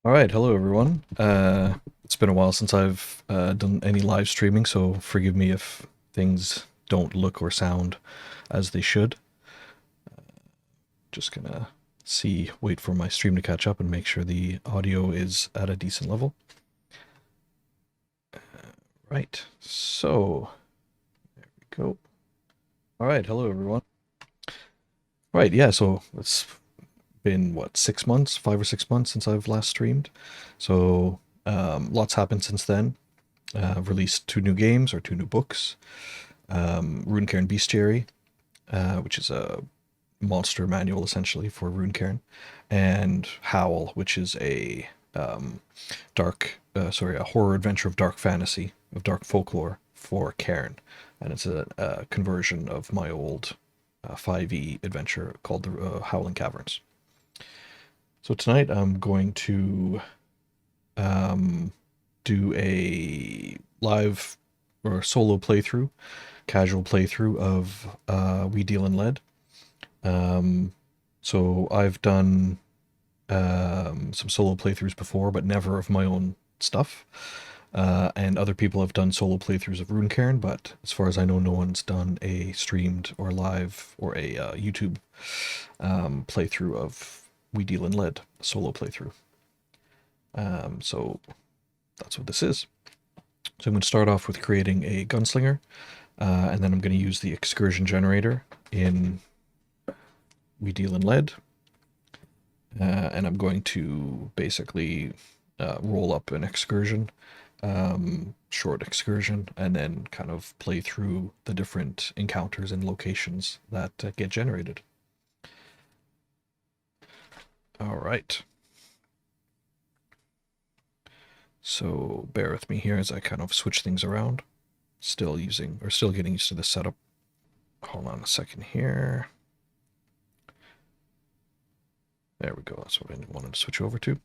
All right, hello everyone. It's been a while since I've done any live streaming, so forgive me if things don't look or sound as they should. Just gonna wait for my stream to catch up and make sure the audio is at a decent level. Right, so there we go. All right, hello everyone. Right, yeah, so it's been what, 6 months, 5 or 6 months since I've last streamed. So lots happened since then. I've released two new games or two new books. Runecairn Bestiary, which is a monster manual essentially for Runecairn, and Howl, which is a a horror adventure of dark fantasy, of dark folklore for Cairn, and it's a conversion of my old 5e adventure called the Howling Caverns. So tonight I'm going to um, do a live or solo playthrough, casual playthrough of We Deal in Lead. So I've done some solo playthroughs before, but never of my own stuff. And other people have done solo playthroughs of Runecairn, but as far as I know, no one's done a streamed or live or a YouTube playthrough of We Deal in Lead, a solo playthrough. So that's what this is. So I'm going to start off with creating a Gunslinger, and then I'm going to use the Excursion generator in We Deal in Lead. And I'm going to basically roll up an excursion, short excursion, and then kind of play through the different encounters and locations that get generated. All right. So bear with me here as I kind of switch things around. Still getting used to the setup. Hold on a second here. There we go. That's what I wanted to switch over to.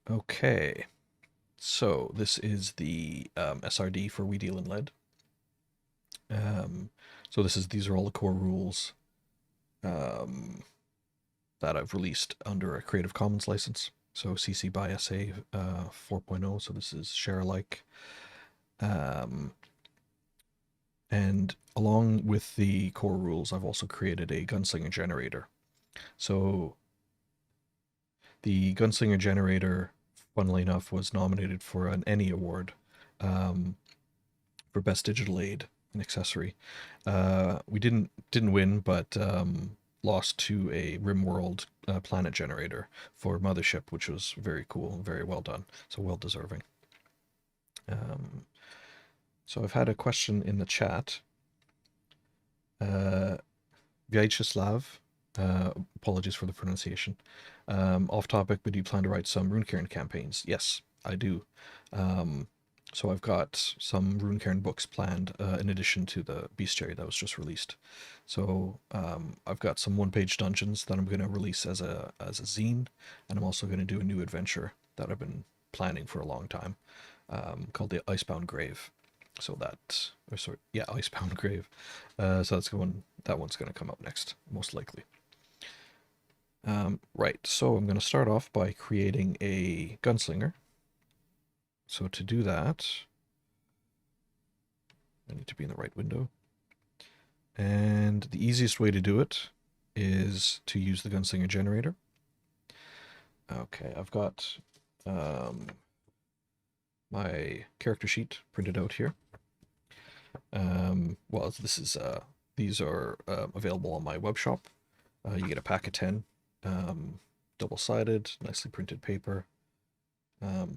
Okay. So this is the SRD for We Deal in Lead. So these are all the core rules um, that I've released under a Creative Commons license. So CC by SA 4.0. So this is share alike. And along with the core rules, I've also created a Gunslinger generator. So the Gunslinger generator, funnily enough, was nominated for an ENnie award for Best Digital Aid and Accessory. We didn't win, but lost to a RimWorld planet generator for Mothership, which was very cool and very well done. So well deserving. So I've had a question in the chat. Vyacheslav, apologies for the pronunciation. Off topic, but do you plan to write some Runecairn campaigns? Yes, I do. So I've got some Runecairn books planned in addition to the Bestiary that was just released. So I've got some one-page dungeons that I'm going to release as a zine, and I'm also going to do a new adventure that I've been planning for a long time, called the Icebound Grave. So Icebound Grave. So that one's going to come up next, most likely. Right, so I'm going to start off by creating a Gunslinger. So to do that, I need to be in the right window. And the easiest way to do it is to use the Gunslinger generator. Okay, I've got my character sheet printed out here. Well, these are available on my web shop. You get a pack of 10, double-sided, nicely printed paper,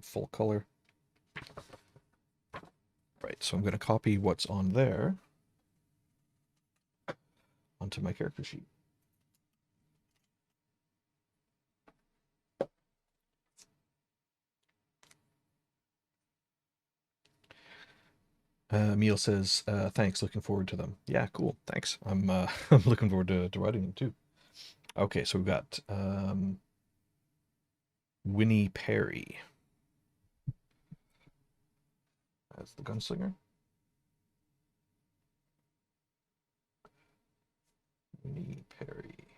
full color. Right, so I'm going to copy what's on there onto my character sheet. Emil says, thanks, looking forward to them. Yeah, cool, thanks. I'm I'm looking forward to writing them too. Okay, so we've got Winnie Perry as the Gunslinger. Winnie Perry.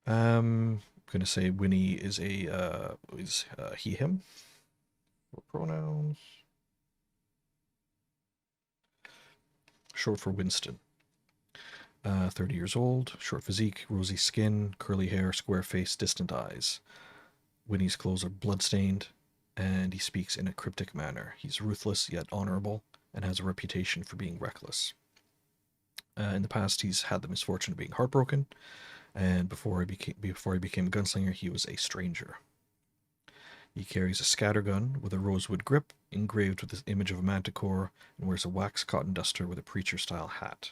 I'm gonna say Winnie is he him for pronouns. Short for Winston. 30 years old, short physique, rosy skin, curly hair, square face, distant eyes. Winnie's clothes are bloodstained, and he speaks in a cryptic manner. He's ruthless yet honorable, and has a reputation for being reckless. In the past, he's had the misfortune of being heartbroken, and before he became a gunslinger, he was a stranger. He carries a scattergun with a rosewood grip engraved with the image of a manticore, and wears a wax cotton duster with a preacher-style hat.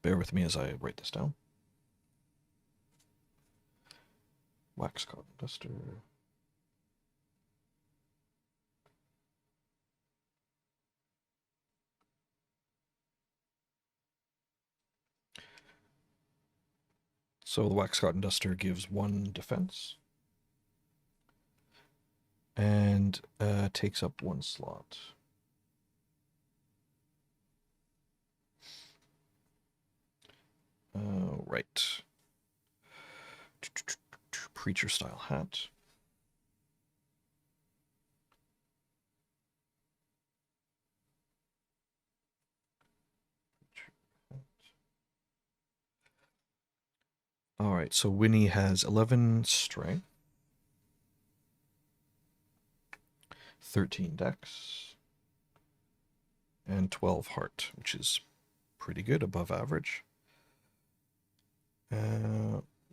Bear with me as I write this down. Wax cotton duster. So the wax cotton duster gives 1 defense and takes up 1 slot. Right. Preacher style hat. All right, so Winnie has 11 strength, 13 dex, and 12 heart, which is pretty good, above average.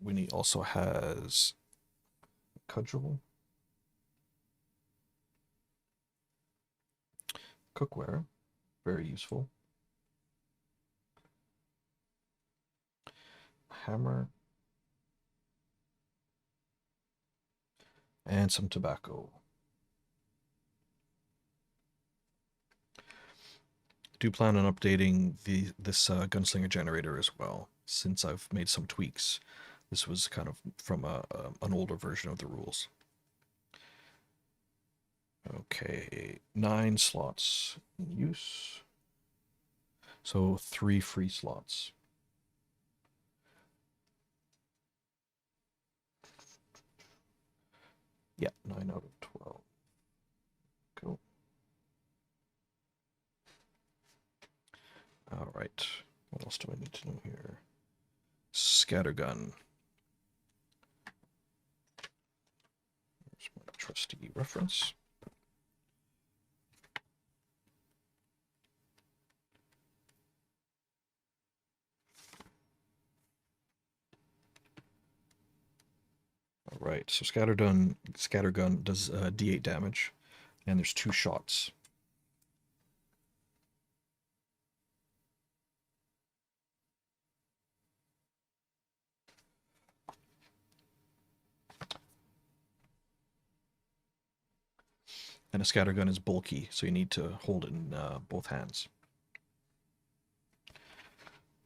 Winnie also has cudgel, cookware, very useful, hammer, and some tobacco. Do plan on updating this gunslinger generator as well, since I've made some tweaks. This was kind of from an older version of the rules. Okay, 9 slots in use. So 3 free slots. Yeah, 9 out of 12. Cool. All right. What else do I need to know here? Scattergun. There's my trusty reference. All right, so scattergun does D8 damage, and there's 2 shots. And a scattergun is bulky, so you need to hold it in both hands.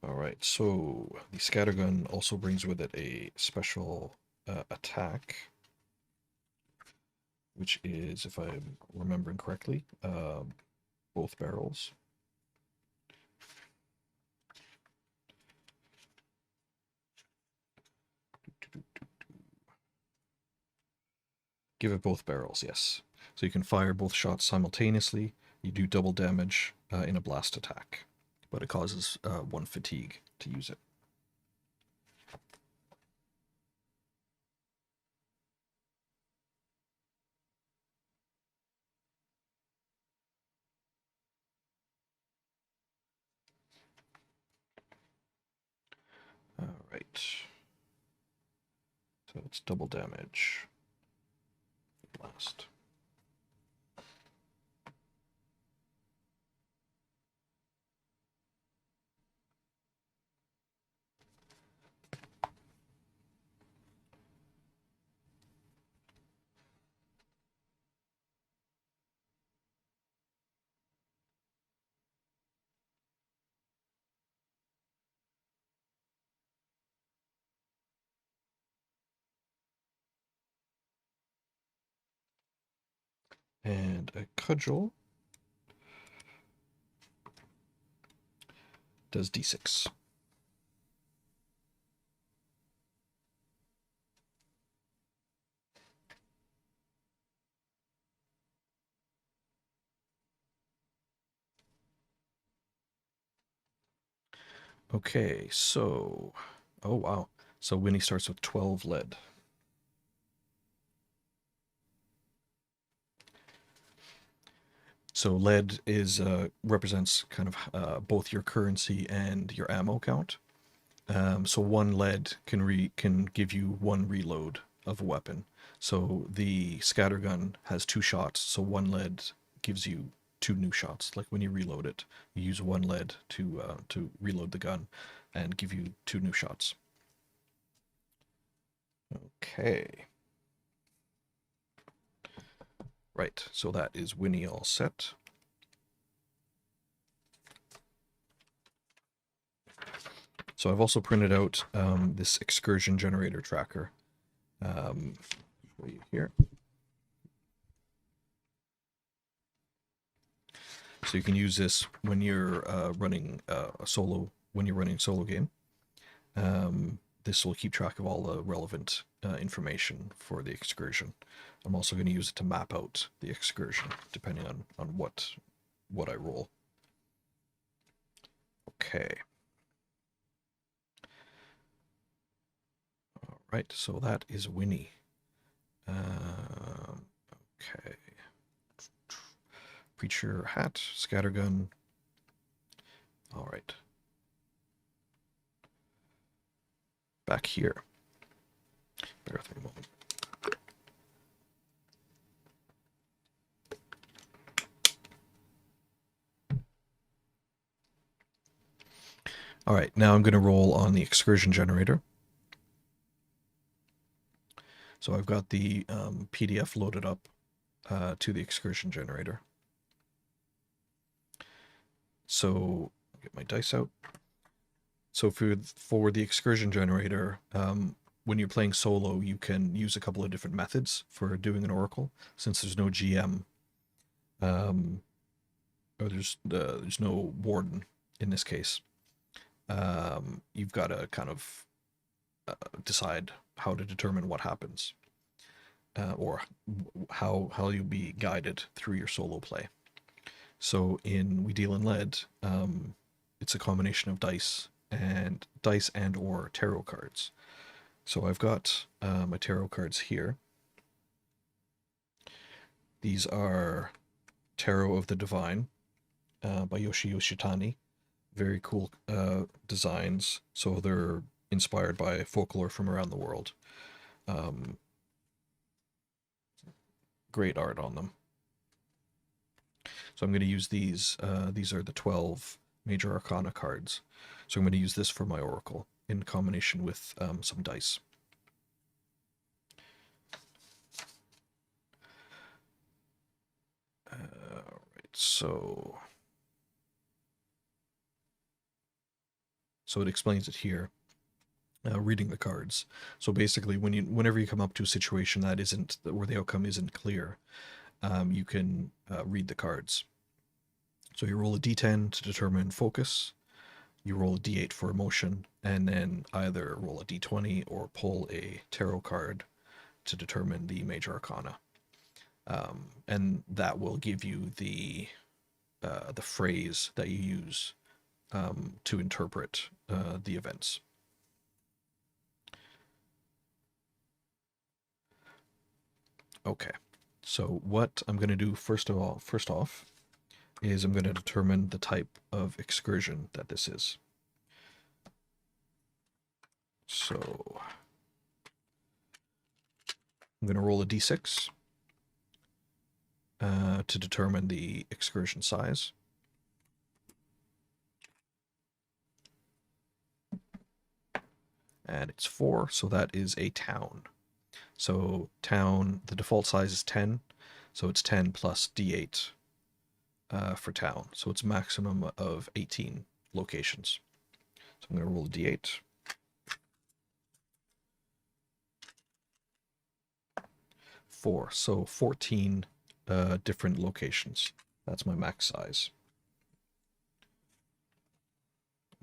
All right, so the scattergun also brings with it a special attack, which is, if I'm remembering correctly, both barrels. Give it both barrels, yes. So you can fire both shots simultaneously. You do double damage in a blast attack, but it causes 1 fatigue to use it. All right. So it's double damage. Blast. And a cudgel does d6. Okay, so... Oh, wow. So Winnie starts with 12 lead. So lead is represents kind of both your currency and your ammo count. So one lead can give you one reload of a weapon. So the scattergun has 2 shots, so one lead gives you 2 new shots. Like when you reload it, you use one lead to reload the gun and give you 2 new shots. Okay. Right, so that is Winnie all set. So I've also printed out this excursion generator tracker. Show you here. So you can use this when you're running a solo game. This will keep track of all the relevant information for the excursion. I'm also going to use it to map out the excursion, depending on what I roll. Okay. All right, so that is Winnie. Okay. Preacher hat, scattergun. All right. Back here. Bear with me a moment. All right, now I'm going to roll on the excursion generator. So I've got the PDF loaded up to the excursion generator. So get my dice out. So for the excursion generator, when you're playing solo, you can use a couple of different methods for doing an oracle. Since there's no GM, or there's no warden in this case, you've got to kind of decide how to determine what happens, or how you'll be guided through your solo play. So in We Deal in Lead, it's a combination of dice and or tarot cards. So I've got my tarot cards here. These are Tarot of the Divine by Yoshi Yoshitani. Very cool designs. So they're inspired by folklore from around the world. Great art on them. So I'm going to use these. These are the 12 major arcana cards. So I'm going to use this for my oracle in combination with some dice. Right, so it explains it here. Reading the cards. So basically, whenever you come up to a situation where the outcome isn't clear, you can read the cards. So you roll a d10 to determine focus, you roll a d8 for emotion, and then either roll a d20 or pull a tarot card to determine the major arcana. And that will give you the phrase that you use to interpret the events. Okay, so what I'm going to do first off is I'm going to determine the type of excursion that this is. So I'm going to roll a d6 to determine the excursion size. And it's 4, so that is a town. So town, the default size is 10, so it's 10 plus d8 for town. So it's maximum of 18 locations. So I'm going to roll a d8. 4, so 14 different locations. That's my max size.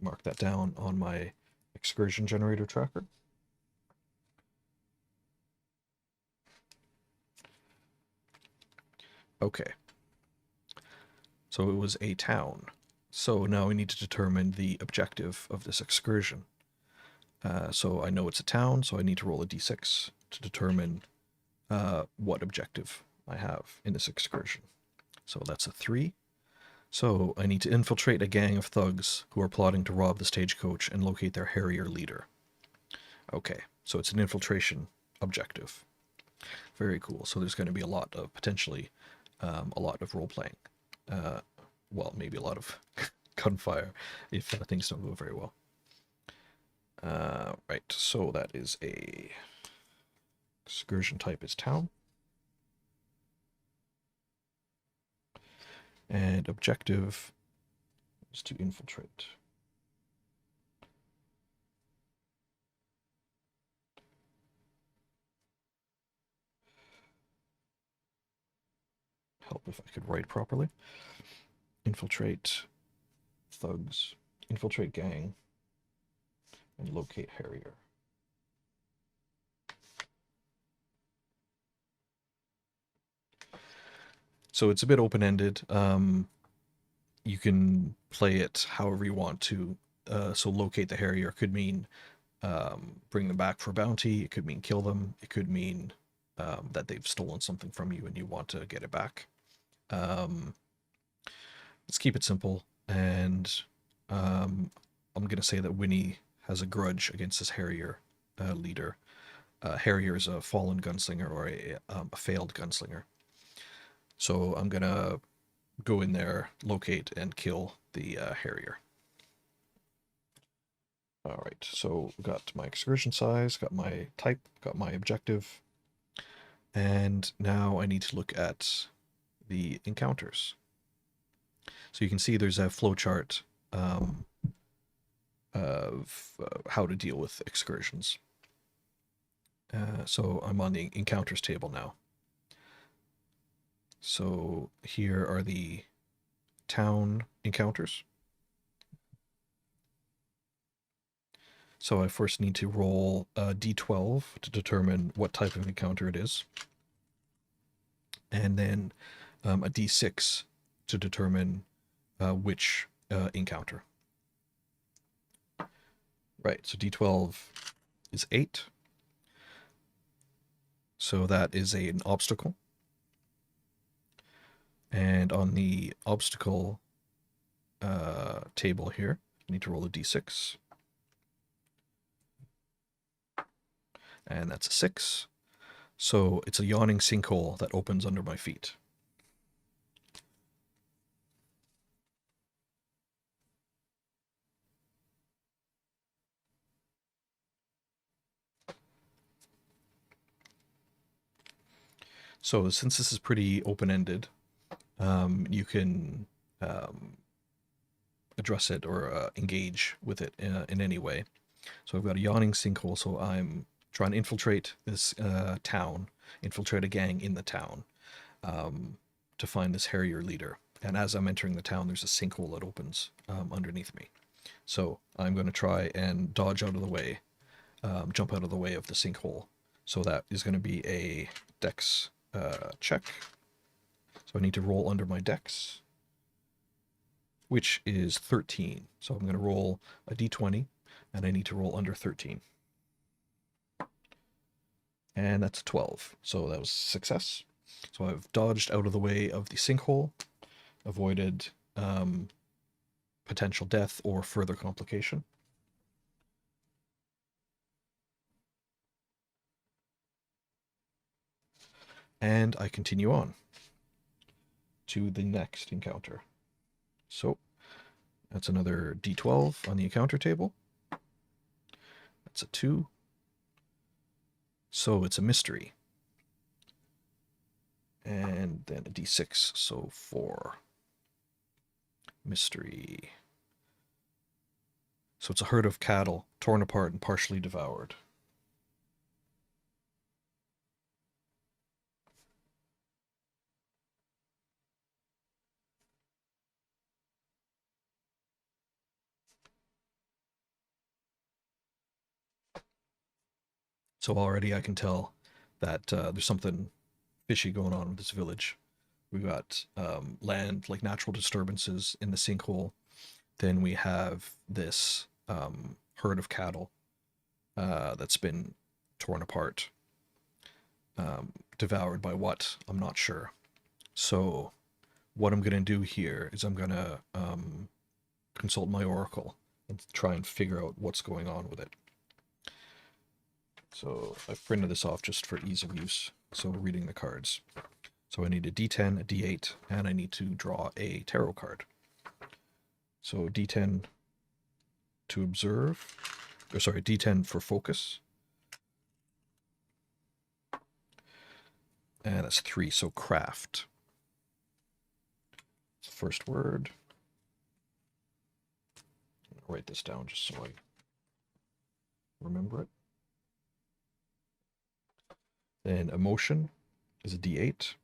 mark that down on my excursion generator tracker. Okay. So it was a town. So now we need to determine the objective of this excursion. So I know it's a town, so I need to roll a d6 to determine what objective I have in this excursion. So that's a 3. So I need to infiltrate a gang of thugs who are plotting to rob the stagecoach and locate their harrier leader. Okay, so it's an infiltration objective. Very cool. So there's going to be a lot of, potentially, a lot of role-playing. Well, maybe a lot of gunfire if things don't go very well. Right, so that is a excursion type is town. And objective is to infiltrate. Help if I could write properly. Infiltrate thugs, infiltrate gang, and locate harrier. So it's a bit open-ended. You can play it however you want to. So locate the harrier could mean bring them back for bounty. It could mean kill them. It could mean that they've stolen something from you and you want to get it back. Let's keep it simple. And I'm going to say that Winnie has a grudge against this harrier leader. Harrier is a fallen gunslinger or a failed gunslinger. So I'm going to go in there, locate, and kill the harrier. All right, so got my excursion size, got my type, got my objective, and now I need to look at the encounters. So you can see there's a flowchart of how to deal with excursions. So I'm on the encounters table now. So here are the town encounters. So I first need to roll a d12 to determine what type of encounter it is. And then a d6 to determine which encounter. Right, so d12 is 8. So that is an obstacle. And on the obstacle table here, I need to roll a d6. And that's a 6. So it's a yawning sinkhole that opens under my feet. So since this is pretty open-ended, you can address it or engage with it in any way. So I've got a yawning sinkhole, so I'm trying to infiltrate this town, infiltrate a gang in the town to find this harrier leader. And as I'm entering the town, there's a sinkhole that opens underneath me. So I'm going to try and dodge out of the way, jump out of the way of the sinkhole. So that is going to be a dex check. So I need to roll under my dex, which is 13. So I'm going to roll a d20, and I need to roll under 13. And that's a 12. So that was success. So I've dodged out of the way of the sinkhole, avoided potential death or further complication. And I continue on to the next encounter. So that's another d12 on the encounter table. That's a 2. So it's a mystery. And then a d6, so 4. Mystery. So it's a herd of cattle, torn apart and partially devoured. So already I can tell that there's something fishy going on with this village. We've got land, like natural disturbances in the sinkhole. Then we have this herd of cattle that's been torn apart. Devoured by what? I'm not sure. So what I'm going to do here is I'm going to consult my oracle and try and figure out what's going on with it. So I've printed this off just for ease of use. So reading the cards. So I need a D10, a D8, and I need to draw a tarot card. So D10 to observe, or sorry, D10 for focus. And that's 3, so craft. First word. I'll write this down just so I remember it. Then emotion is a D8.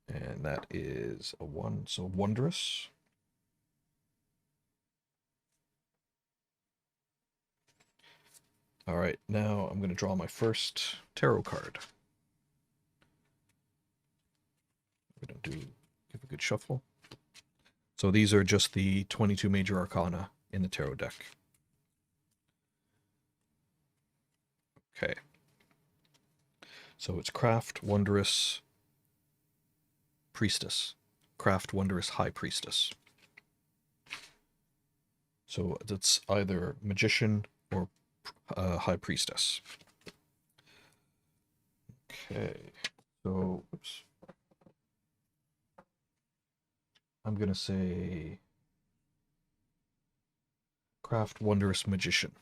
And that is a 1, so wondrous. All right, now I'm going to draw my first tarot card. I'm going to give a good shuffle. So these are just the 22 major arcana in the tarot deck. Okay. So it's craft, wondrous, priestess. Craft, wondrous, high priestess. So that's either magician or high priestess. Okay. So, oops. I'm going to say craft, wondrous, magician.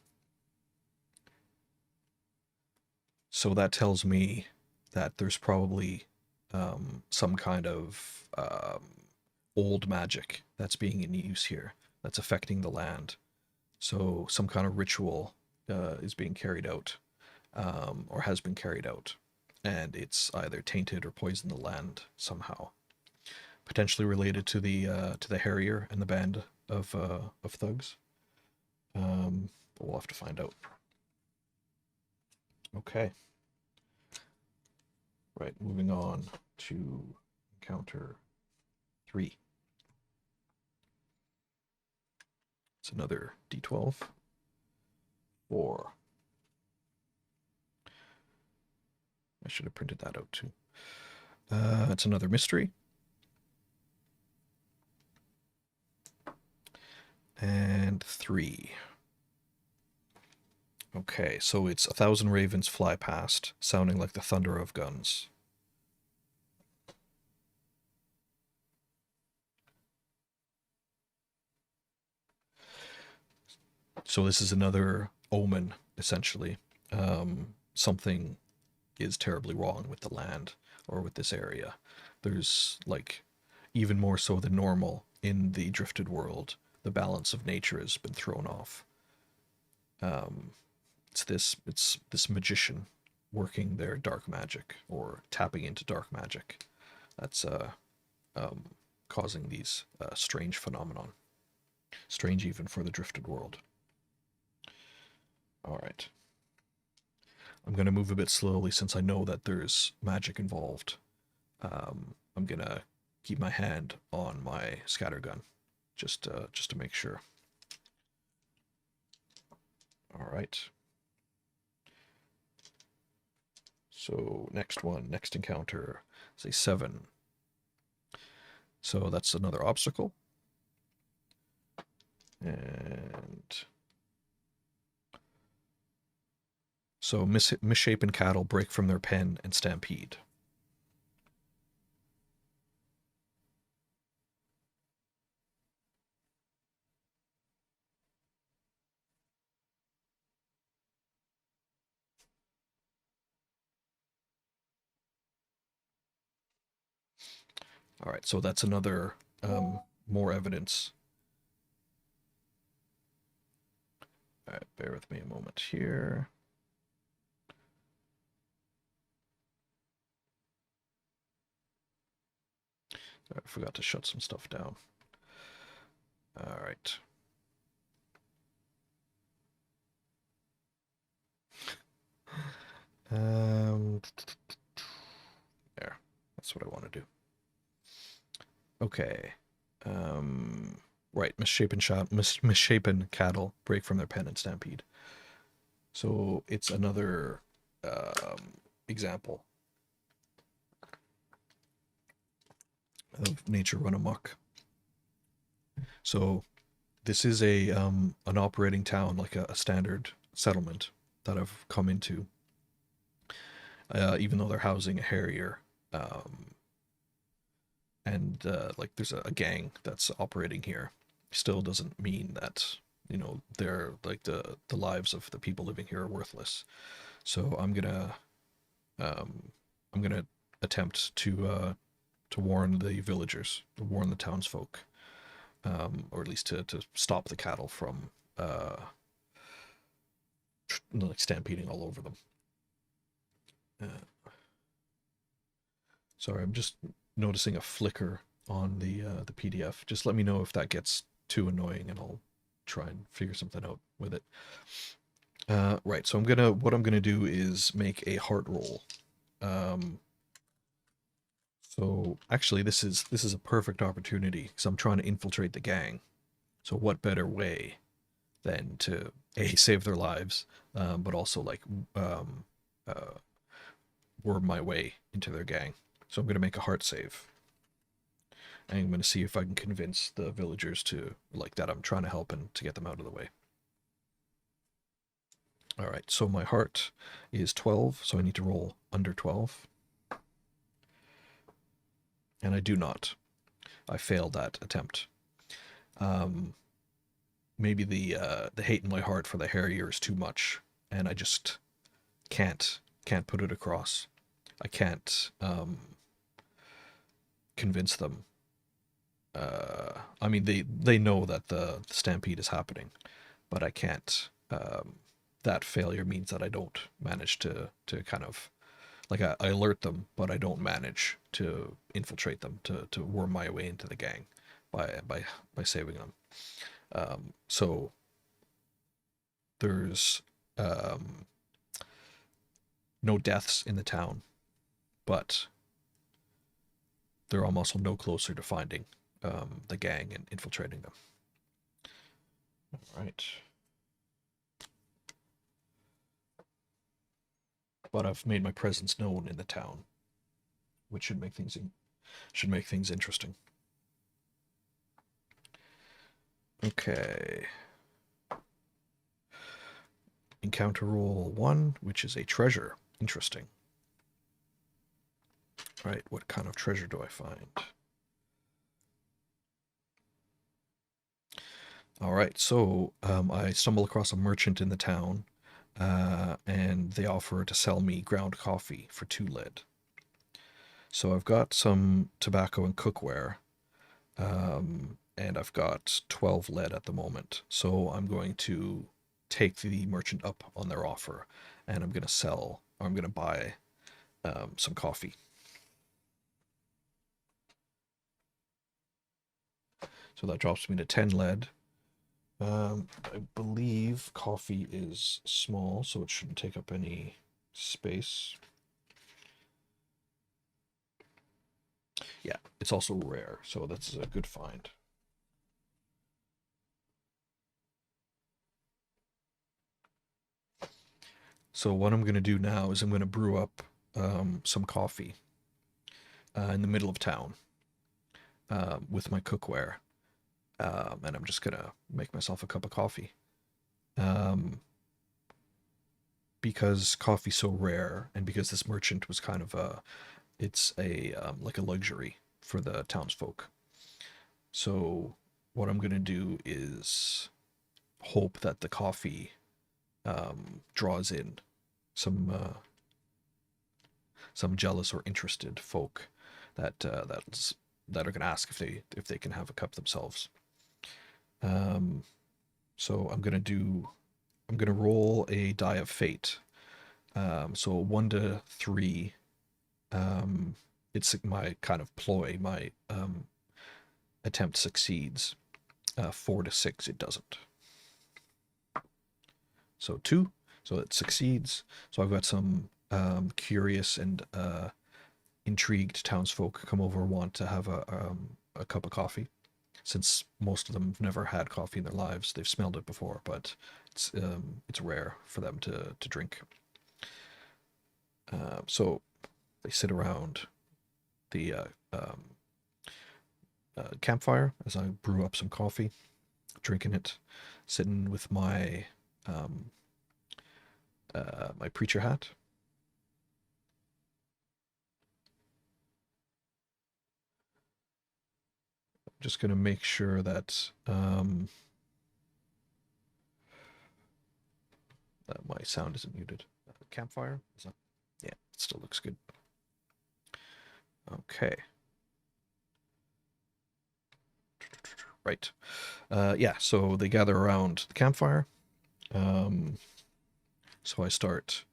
So that tells me that there's probably some kind of old magic that's being in use here that's affecting the land. So some kind of ritual is being carried out or has been carried out, and it's either tainted or poisoned the land somehow. Potentially related to the harrier and the band of thugs. But we'll have to find out. Okay. Right, moving on to encounter 3. It's another D12. 4. I should have printed that out too. It's another mystery. And 3. Okay, so it's 1,000 ravens fly past, sounding like the thunder of guns. So this is another omen, essentially. Something is terribly wrong with the land or with this area. There's, like, even more so than normal in the drifted world, the balance of nature has been thrown off. It's this magician working their dark magic or tapping into dark magic that's causing these strange phenomenon. Strange even for the drifted world. All right. I'm going to move a bit slowly since I know that there's magic involved. I'm going to keep my hand on my scattergun just to make sure. All right. So next encounter is a 7. So that's another obstacle. And so misshapen cattle break from their pen and stampede. All right, so that's another more evidence. All right, bear with me a moment here. I forgot to shut some stuff down. All right. Um, there. That's what I want to do. Okay. Right. Misshapen cattle break from their pen and stampede. So it's another example of nature run amok. So this is an operating town, like a standard settlement that I've come into. Even though they're housing a harrier, and like there's a gang that's operating here, still doesn't mean that they're like the lives of the people living here are worthless. So um, I'm gonna attempt to warn the villagers, warn the townsfolk, or at least to stop the cattle from like stampeding all over them. Sorry, I'm just noticing a flicker on the PDF. Just let me know if that gets too annoying, and I'll try and figure something out with it. Right, so what I'm gonna do is make a heart roll. So actually, this is a perfect opportunity because I'm trying to infiltrate the gang. So what better way than to save their lives, but also like worm my way into their gang. So I'm gonna make a heart save. And I'm gonna see if I can convince the villagers to like that I'm trying to help and to get them out of the way. All right, so my heart is 12, so I need to roll under 12. And I do not. I failed that attempt. Maybe the hate in my heart for the harrier is too much, and I just can't put it across. I can't convince them. I mean, they know that the stampede is happening, but I can't. That failure means that I don't manage to kind of like I alert them, but I don't manage to infiltrate them to worm my way into the gang by saving them. So there's no deaths in the town, but they're almost no closer to finding the gang and infiltrating them. All right. But I've made my presence known in the town, which should make things interesting. Okay. Encounter roll 1, which is a treasure. Interesting. All right, what kind of treasure do I find? All right, so I stumble across a merchant in the town, and they offer to sell me ground coffee for 2 lead. So I've got some tobacco and cookware, and I've got 12 lead at the moment. So I'm going to take the merchant up on their offer, and I'm going to buy some coffee. So that drops me to 10 lead. I believe coffee is small, so it shouldn't take up any space. Yeah, it's also rare, so that's a good find. So what I'm going to do now is I'm going to brew up some coffee in the middle of town with my cookware. And I'm just going to make myself a cup of coffee. Because coffee's so rare, and because this merchant was kind of it's like a luxury for the townsfolk. So what I'm going to do is hope that the coffee draws in some jealous or interested folk that are going to ask if they can have a cup themselves. So I'm going to roll a die of fate. So 1 to 3. It's my kind of ploy. My attempt succeeds. 4 to 6, it doesn't. So 2. So it succeeds. So I've got some curious and intrigued townsfolk come over want to have a cup of coffee. Since most of them have never had coffee in their lives, they've smelled it before, but it's rare for them to drink. So they sit around the campfire as I brew up some coffee, drinking it, sitting with my my preacher hat. Just gonna make sure that that my sound isn't muted. Campfire, is that? Yeah, it still looks good. Okay. Right. Yeah, so they gather around the campfire. So I start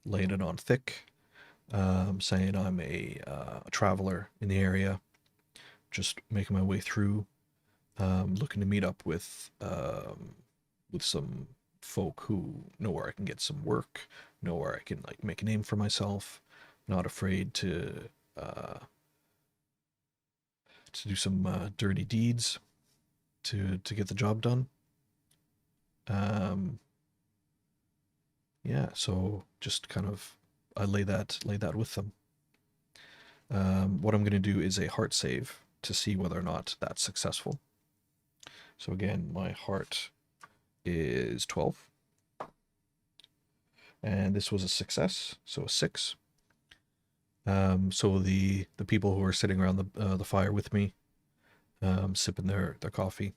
laying it on thick, saying I'm a traveler in the area, just making my way through, looking to meet up with some folk who know where I can get some work, know where I can like make a name for myself, not afraid to do some dirty deeds to get the job done. Um, yeah, so just kind of I lay that with them. What I'm going to do is a heart save to see whether or not that's successful. So again, my heart is 12. And this was a success, so a 6. So the people who are sitting around the fire with me, sipping their coffee,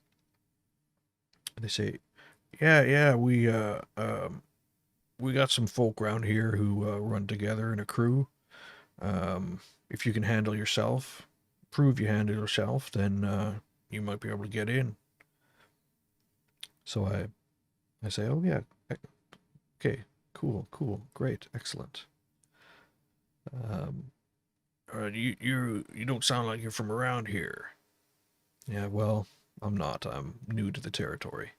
they say, "Yeah, we got some folk around here who run together in a crew. If you can handle yourself, prove you handle yourself, then you might be able to get in." So I say, "Oh yeah, okay, cool, great, excellent." Um, you don't sound like you're from around here. Yeah, well, I'm not. I'm new to the territory.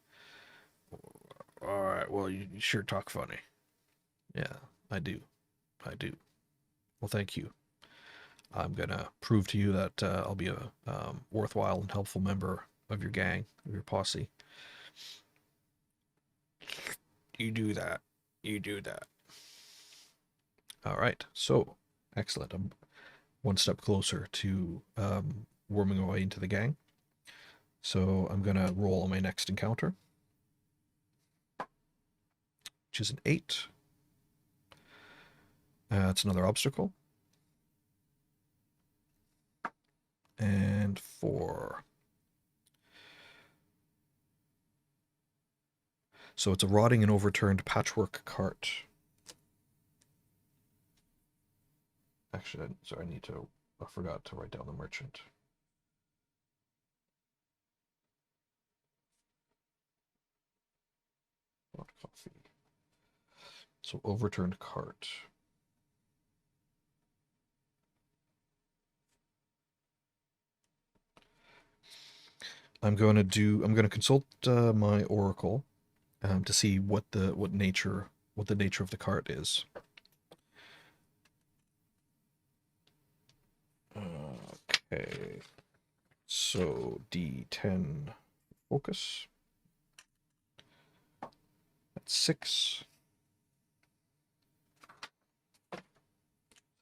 All right, well, you sure talk funny. Yeah, I do. I do. Well, thank you. I'm gonna prove to you that I'll be a worthwhile and helpful member of your gang, of your posse. You do that. You do that. All right. So, excellent. I'm one step closer to worming my way into the gang. So I'm gonna roll on my next encounter, which is an 8. It's another obstacle. And 4. So it's a rotting and overturned patchwork cart. Actually, sorry, I forgot to write down the merchant. Not coffee. So overturned cart. I'm going to consult my oracle to see what the nature of the cart is. Okay. So D10 focus. That's 6.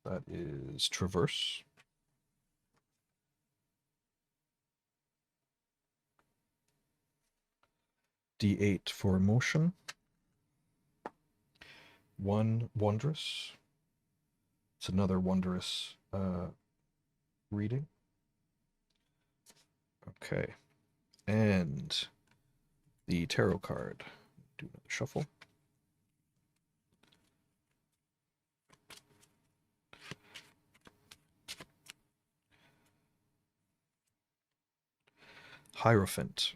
That is traverse. D8 for emotion. 1 wondrous. It's another wondrous reading. Okay. And the tarot card. Do another shuffle. Hierophant.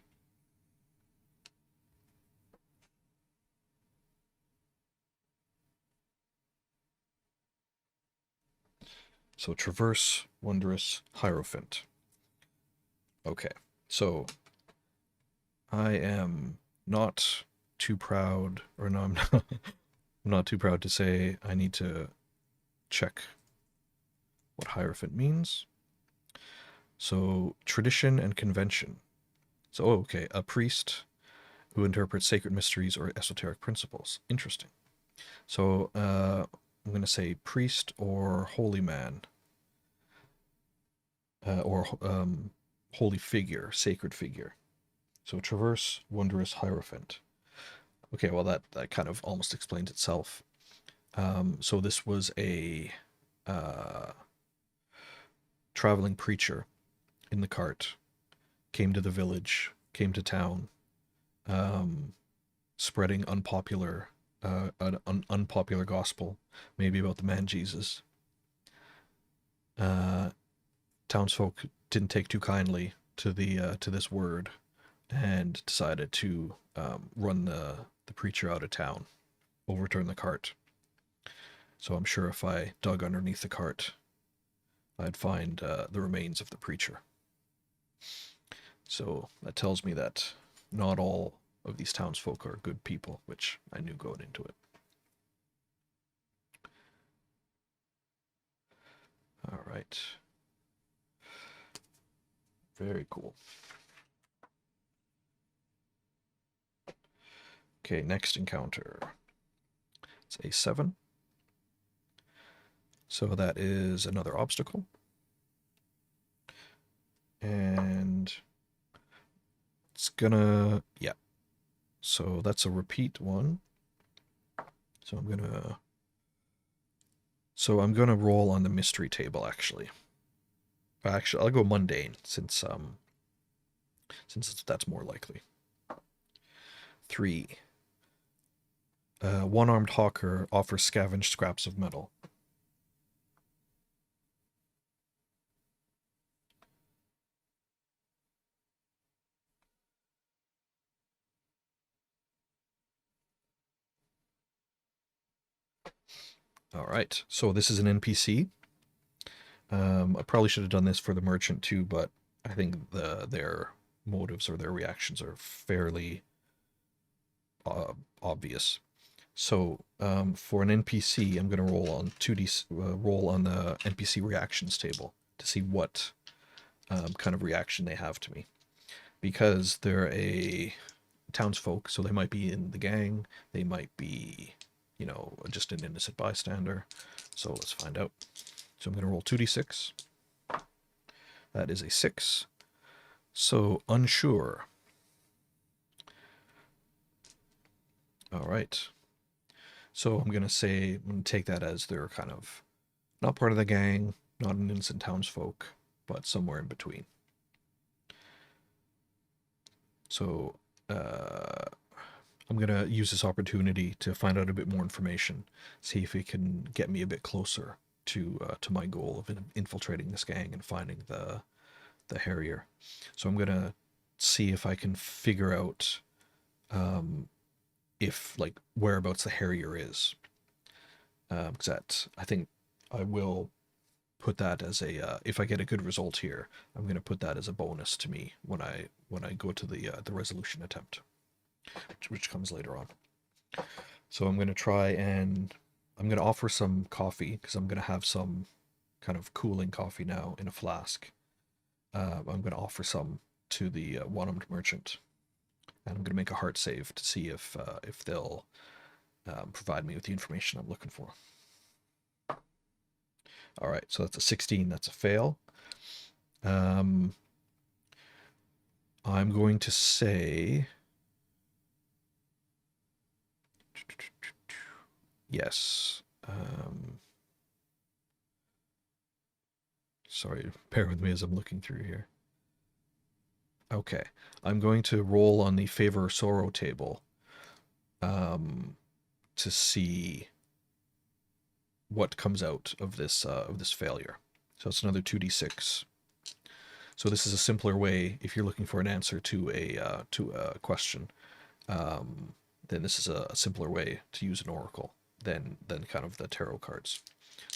So traverse, wondrous, hierophant. Okay. So I am not too proud, or no, I'm not, I'm not too proud to say I need to check what hierophant means. So tradition and convention. So, okay, a priest who interprets sacred mysteries or esoteric principles. Interesting. So I'm going to say priest or holy man, or holy figure, sacred figure. So traverse, wondrous hierophant. Okay, well that kind of almost explains itself. So this was a traveling preacher in the cart, came to the village, came to town, spreading an unpopular gospel, maybe about the man Jesus. Townsfolk didn't take too kindly to this word, and decided to run the preacher out of town, overturn the cart. So I'm sure if I dug underneath the cart, I'd find the remains of the preacher. So that tells me that not all of these townsfolk are good people, which I knew going into it. All right. Very cool. Okay, next encounter. It's a 7. So that is another obstacle. And it's gonna, yeah. So that's a repeat one. So I'm gonna roll on the mystery table, actually. Actually, I'll go mundane, since that's more likely. 3. One-armed hawker offers scavenged scraps of metal. All right, so this is an NPC. I probably should have done this for the merchant too, but I think their motives or their reactions are fairly obvious. So for an NPC, I'm going to roll on roll on the NPC reactions table to see what kind of reaction they have to me, because they're a townsfolk, so they might be in the gang, they might be, just an innocent bystander. So let's find out. So I'm going to roll 2d6. That is a 6. So unsure. All right. So I'm going to take that as they're kind of not part of the gang, not an innocent townsfolk, but somewhere in between. So I'm going to use this opportunity to find out a bit more information, see if it can get me a bit closer to my goal of infiltrating this gang and finding the harrier. So I'm going to see if I can figure out if, like, whereabouts the harrier is. Because I think I will put that as a if I get a good result here, I'm going to put that as a bonus to me when I go to the resolution attempt, which comes later on. So I'm going to try and I'm going to offer some coffee, because I'm going to have some kind of cooling coffee now in a flask. I'm going to offer some to the one-armed merchant, and I'm going to make a heart save to see if they'll provide me with the information I'm looking for. All right, so that's a 16. That's a fail. I'm going to say yes. Sorry, bear with me as I'm looking through here. Okay, I'm going to roll on the favor or sorrow table to see what comes out of this failure. So it's another 2d6. So this is a simpler way if you're looking for an answer to a question. Then this is a simpler way to use an oracle than kind of the tarot cards.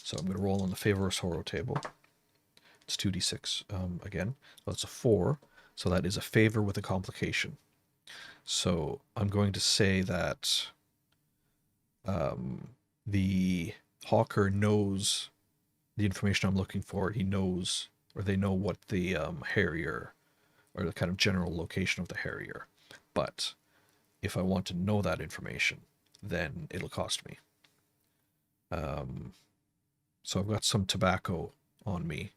So I'm going to roll on the favor or sorrow table. It's 2d6 again. So that's a 4. So that is a favor with a complication. So I'm going to say that the hawker knows the information I'm looking for. He knows, or they know what the harrier, or the kind of general location of the harrier. But if I want to know that information, then it'll cost me. So I've got some tobacco on me.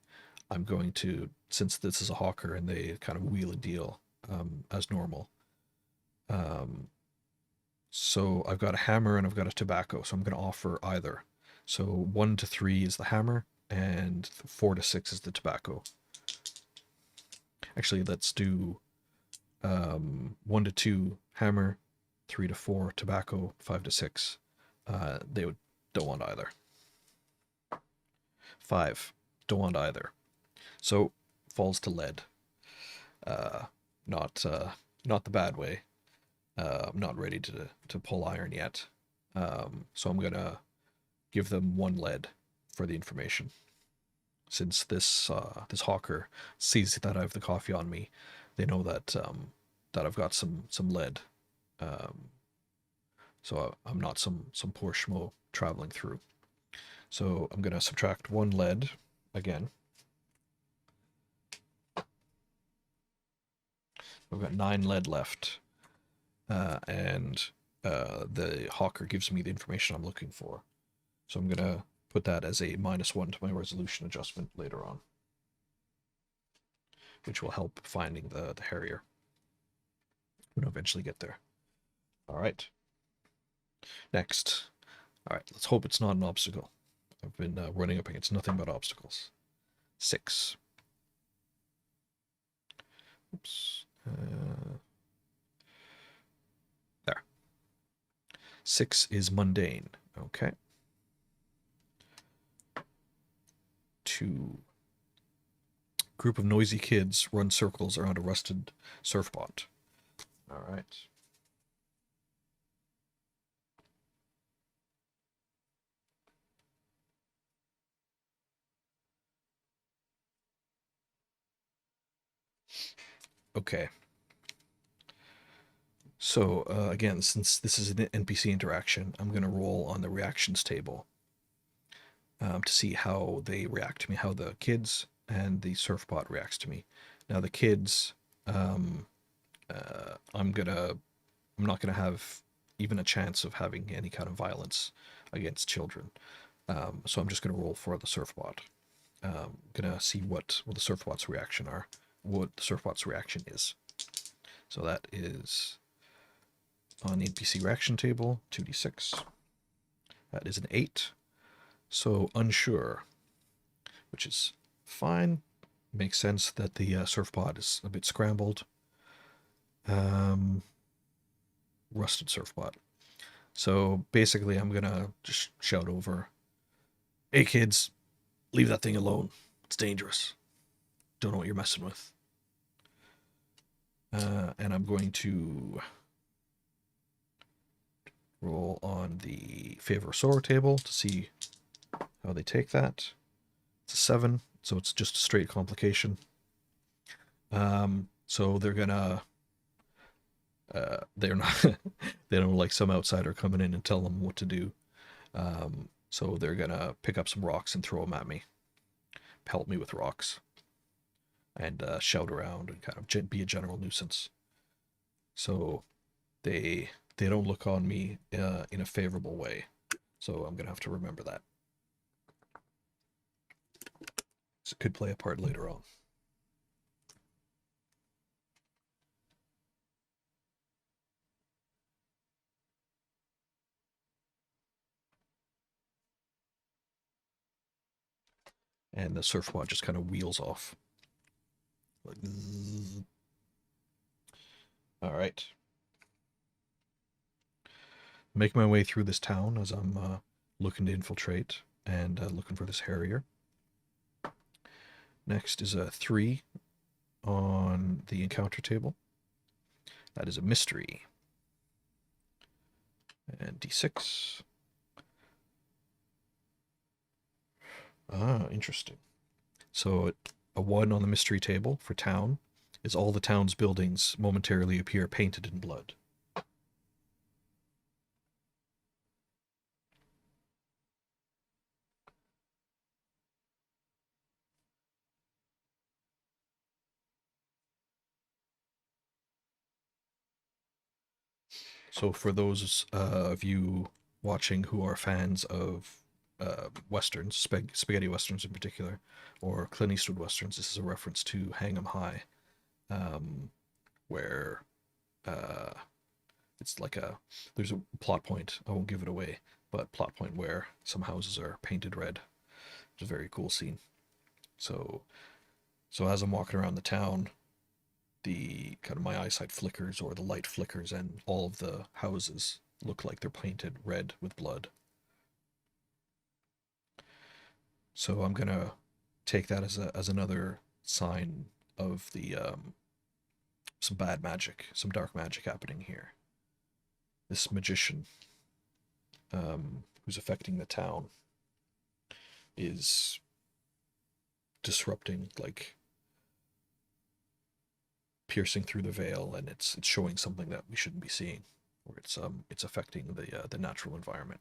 I'm going to, since this is a hawker and they kind of wheel and deal as normal. So I've got a hammer and I've got a tobacco, so I'm going to offer either. So 1 to 3 is the hammer, and 4 to 6 is the tobacco. Actually, let's do 1 to 2 hammer, 3 to 4 tobacco, 5 to 6. Don't want either. 5, don't want either. So falls to lead. Not the bad way. I'm not ready to pull iron yet. So I'm gonna give them 1 lead for the information. Since this hawker sees that I have the coffee on me, they know that that I've got some lead. So I'm not some poor schmo traveling through. So I'm gonna subtract 1 lead again. I've got 9 lead left, and the hawker gives me the information I'm looking for. So I'm gonna put that as a -1 to my resolution adjustment later on, which will help finding the harrier when I eventually get there. All right. Next. All right, let's hope it's not an obstacle. I've been running up against nothing but obstacles. 6. Oops. There. 6 is mundane. Okay. 2. Group of noisy kids run circles around a rusted serfbot. All right. Okay. So again, since this is an NPC interaction, I'm going to roll on the reactions table to see how they react to me, how the kids and the serfbot reacts to me. Now the kids, I'm not gonna have even a chance of having any kind of violence against children. So I'm just gonna roll for the serfbot. Gonna see what the serfbot's reaction are, what the serfbot's reaction is. So that is on the NPC reaction table, 2d6. That is an 8. So unsure, which is fine. Makes sense that the serfbot is a bit scrambled. Rusted serfbot. So basically I'm gonna just shout over, "Hey kids, leave that thing alone. It's dangerous. Don't know what you're messing with." And I'm going to roll on the Favour Sorrow table to see how they take that. It's a 7, so it's just a straight complication. So they're gonna they're not they don't like some outsider coming in and tell them what to do. So they're gonna pick up some rocks and throw them at me, pelt me with rocks, and shout around and kind of be a general nuisance. So they don't look on me in a favorable way. So I'm gonna have to remember that. So it could play a part later on. And the serfbot just kind of wheels off. Like, all right. Make my way through this town as I'm looking to infiltrate and looking for this harrier. Next is a 3 on the encounter table. That is a mystery. And d6. Ah, interesting. So a 1 on the mystery table for town is all the town's buildings momentarily appear painted in blood. So for those of you watching who are fans of westerns, spaghetti westerns in particular, or Clint Eastwood westerns, this is a reference to Hang 'em High, where uh, it's like there's a plot point. I won't give it away, but plot point where some houses are painted red. It's a very cool scene. So as I'm walking around the town, the kind of my eyesight flickers or the light flickers, and all of the houses look like they're painted red with blood. So I'm gonna take that as another sign of the some bad magic, some dark magic happening here. This magician who's affecting the town is disrupting, like piercing through the veil, and it's showing something that we shouldn't be seeing, or it's affecting the natural environment.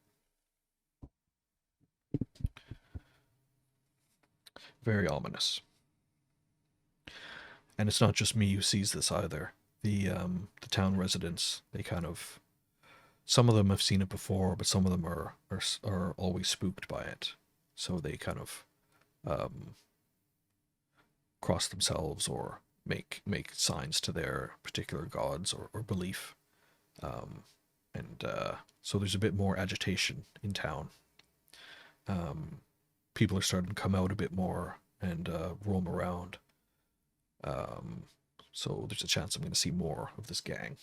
Very ominous. And it's not just me who sees this either. The town residents, they kind of, some of them have seen it before, but some of them are always spooked by it. So they kind of cross themselves or make signs to their particular gods or belief. So there's a bit more agitation in town. People are starting to come out a bit more and roam around. So there's a chance I'm going to see more of this gang,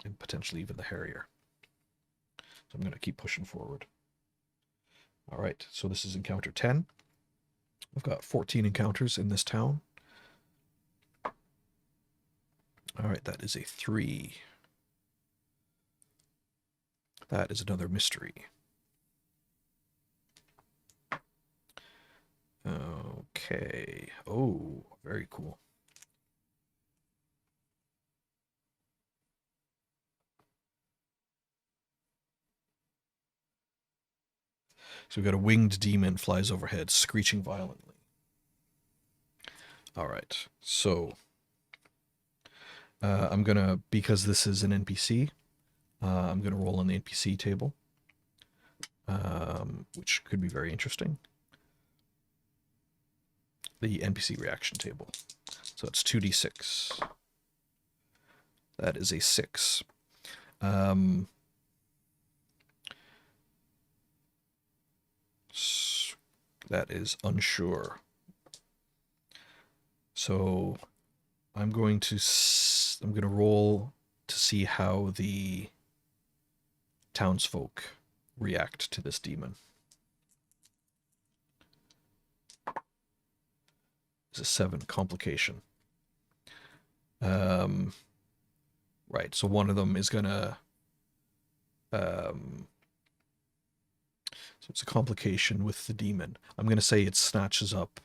and potentially even the harrier. So I'm going to keep pushing forward. All right, so this is encounter 10. I've got 14 encounters in this town. All right, that is a 3. That is another mystery. Okay. Oh, very cool. So we've got a winged demon flies overhead, screeching violently. All right, so I'm gonna, because this is an NPC, I'm gonna roll on the NPC table, which could be very interesting. The NPC reaction table. So it's 2d6. That is a 6. That is unsure. So I'm going to roll to see how the townsfolk react to this demon. It's a 7, complication. Right, so one of them is gonna so it's a complication with the demon. I'm gonna say it snatches up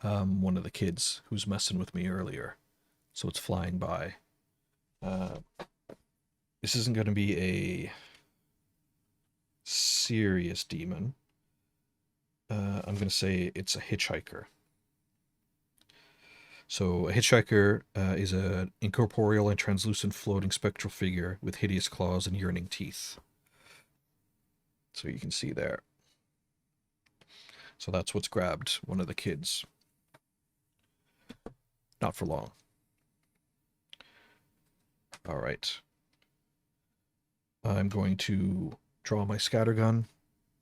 one of the kids who's messing with me earlier. So it's flying by. This isn't gonna be a serious demon. I'm gonna say it's a hitchhiker. So a hitchhiker is an incorporeal and translucent floating spectral figure with hideous claws and yearning teeth. So you can see there. So that's what's grabbed one of the kids. Not for long. All right. I'm going to draw my scattergun,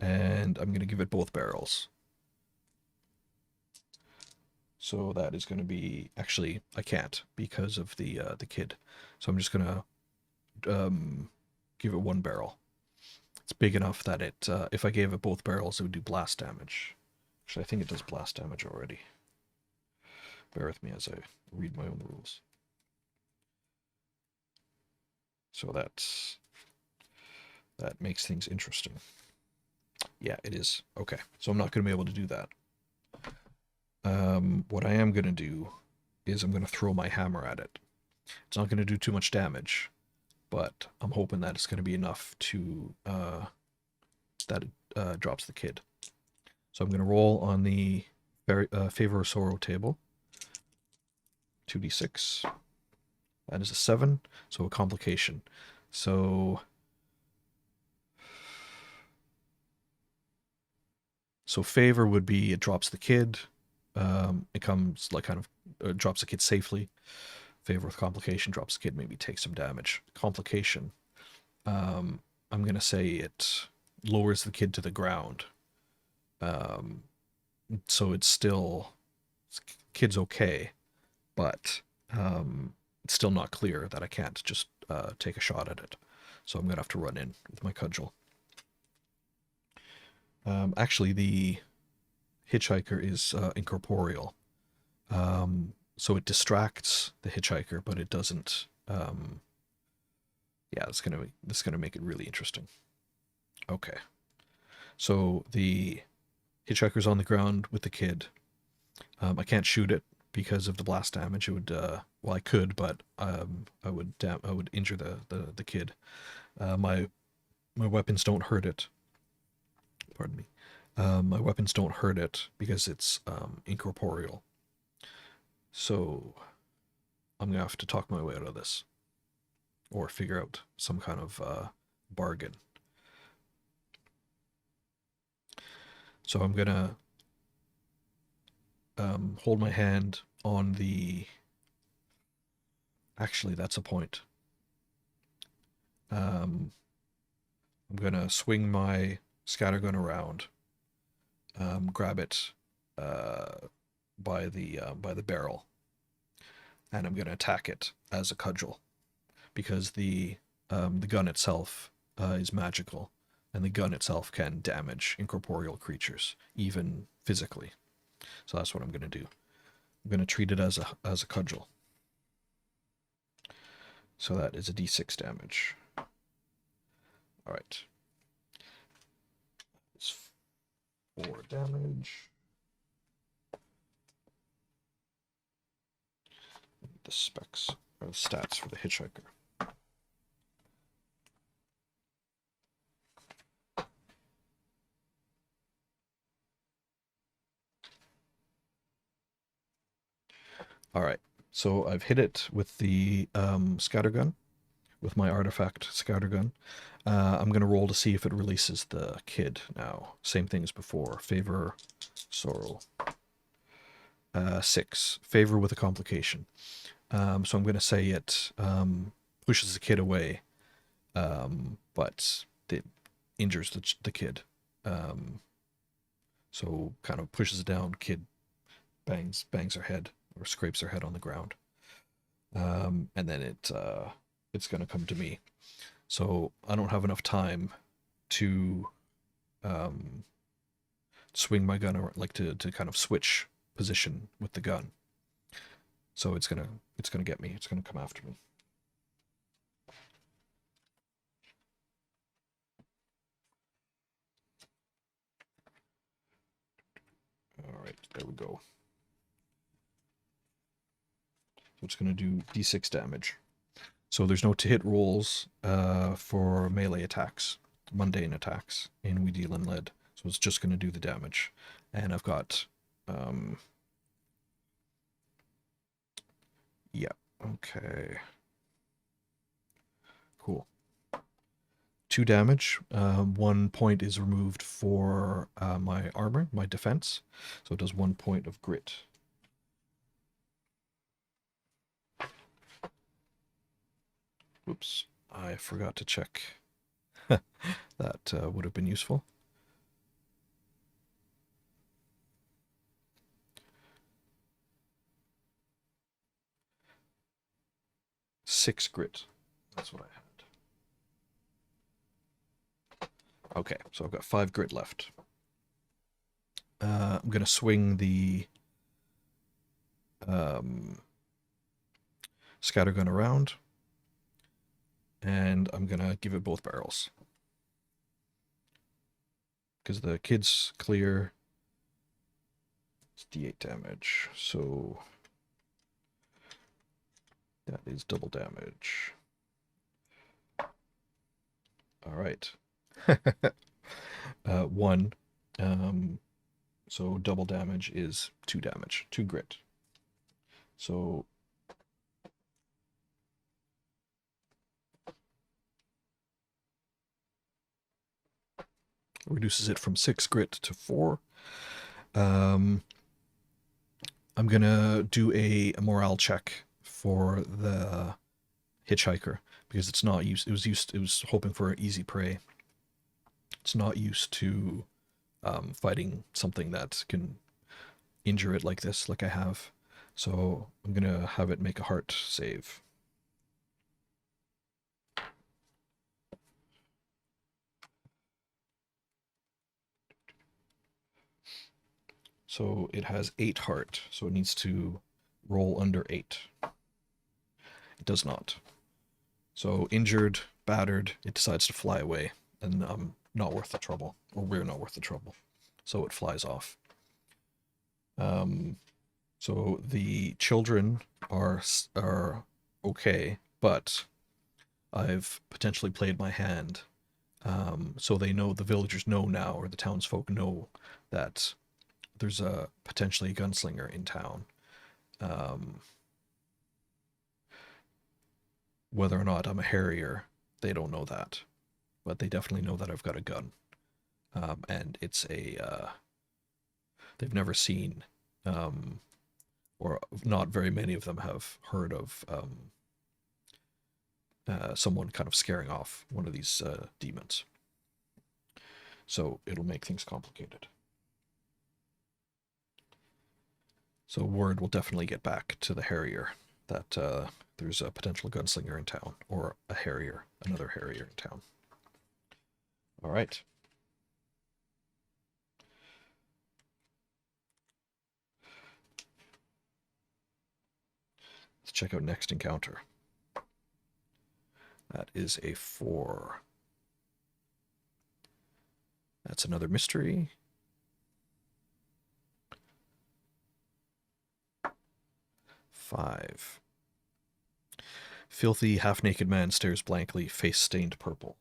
and I'm going to give it both barrels. So that is going to be, actually, I can't because of the kid. So I'm just going to give it one barrel. It's big enough that it, if I gave it both barrels, it would do blast damage. Actually, I think it does blast damage already. Bear with me as I read my own rules. So that makes things interesting. Yeah, it is. Okay, so I'm not going to be able to do that. What I am going to do is I'm going to throw my hammer at it. It's not going to do too much damage, but I'm hoping that it's going to be enough to that it drops the kid. So I'm going to roll on the Favour or Sorrow table. 2d6. That is a 7, so a complication. So So Favour would be it drops the kid. It comes like kind of drops the kid safely. Favour with complication drops the kid, maybe takes some damage. Complication. I'm gonna say it lowers the kid to the ground. Um, so it's still kid's okay, but it's still not clear that I can't just take a shot at it. So I'm gonna have to run in with my cudgel. Actually, the hitchhiker is incorporeal, so it distracts the hitchhiker, but it doesn't. Yeah, it's gonna make it really interesting. Okay, so the hitchhiker's on the ground with the kid. I can't shoot it because of the blast damage. It would well, I could, but I would injure the kid. My weapons don't hurt it. Pardon me. My weapons don't hurt it because it's incorporeal. So I'm gonna have to talk my way out of this, or figure out some kind of bargain. So I'm gonna hold my hand on the. Actually, that's a point. I'm gonna swing my scattergun around, grab it by the barrel, and I'm gonna attack it as a cudgel, because the gun itself is magical, and the gun itself can damage incorporeal creatures, even physically. So that's what I'm gonna do. I'm gonna treat it as a cudgel. So that is a d6 damage. All right. It's 4 damage. The specs or the stats for the hitchhiker. All right. So I've hit it with the scattergun, with my artifact scattergun. I'm going to roll to see if it releases the kid now. Same thing as before. Favour, sorrow. 6. Favour with a complication. So I'm going to say it pushes the kid away, but it injures the kid. So kind of pushes it down. Kid bangs her head, or scrapes her head on the ground. And then it's going to come to me. So I don't have enough time to swing my gun, or like to kind of switch position with the gun. So it's gonna get me. It's gonna come after me. All right, there we go. So it's gonna do d6 damage. So there's no to hit rolls for melee attacks, mundane attacks in We Deal in Lead. So it's just gonna do the damage, and I've got yeah, okay, cool. 2 damage. 1 point is removed for my armor, my defense. So it does 1 point of grit. Oops, I forgot to check. That would have been useful. Six grit. That's what I had. Okay, so I've got 5 grit left. I'm going to swing the scattergun around, and I'm going to give it both barrels. Because the kid's clear. It's d8 damage, so that is double damage. All right. 1. So double damage is 2 damage, 2 grit. So reduces it from 6 grit to 4. Um, I'm gonna do a morale check for the hitchhiker because it's not used. It was hoping for an easy prey. It's not used to fighting something that can injure it like this, like I have. So I'm gonna have it make a heart save. So it has 8 heart, so it needs to roll under 8. It does not. So injured, battered, it decides to fly away, and not worth the trouble, or we're not worth the trouble. So it flies off. So the children are okay, but I've potentially played my hand. So they know, the villagers know now, or the townsfolk know that there's a potentially a gunslinger in town. Whether or not I'm a harrier, they don't know that, but they definitely know that I've got a gun. And it's they've never seen, or not very many of them have heard of someone kind of scaring off one of these demons. So it'll make things complicated. So word will definitely get back to the harrier that there's a potential gunslinger in town, or a harrier, another harrier in town. All right. Let's check out next encounter. That is a 4. That's another mystery. 5. Filthy, half-naked man stares blankly, face stained purple.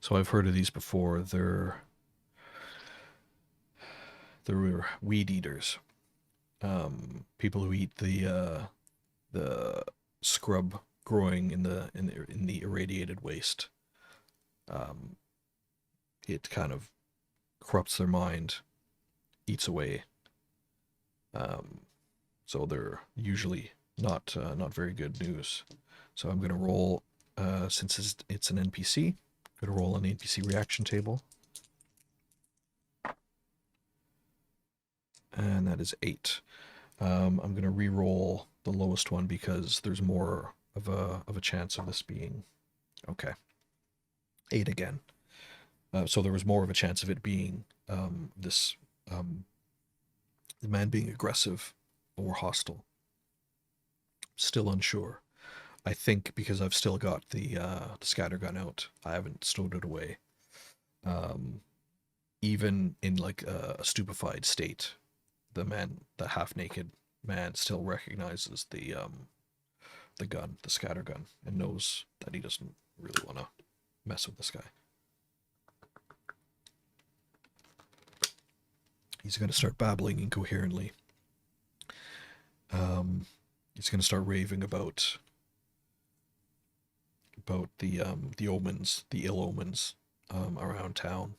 So I've heard of these before. They're weed eaters. People who eat the scrub growing in the irradiated waste. It kind of corrupts their mind, eats away. So they're usually not very good news. So I'm going to roll, since it's an NPC, I'm going to roll an NPC reaction table. And that is 8. I'm going to re-roll the lowest one because there's more of a chance of this being... Okay. 8 again. So there was more of a chance of it being the man being aggressive or hostile. Still unsure. I think because I've still got the scattergun out, I haven't stowed it away. Even in like a stupefied state, the half-naked man still recognizes the gun, the scattergun, and knows that he doesn't really want to mess with this guy. He's going to start babbling incoherently. He's going to start raving about the omens, the ill omens around town.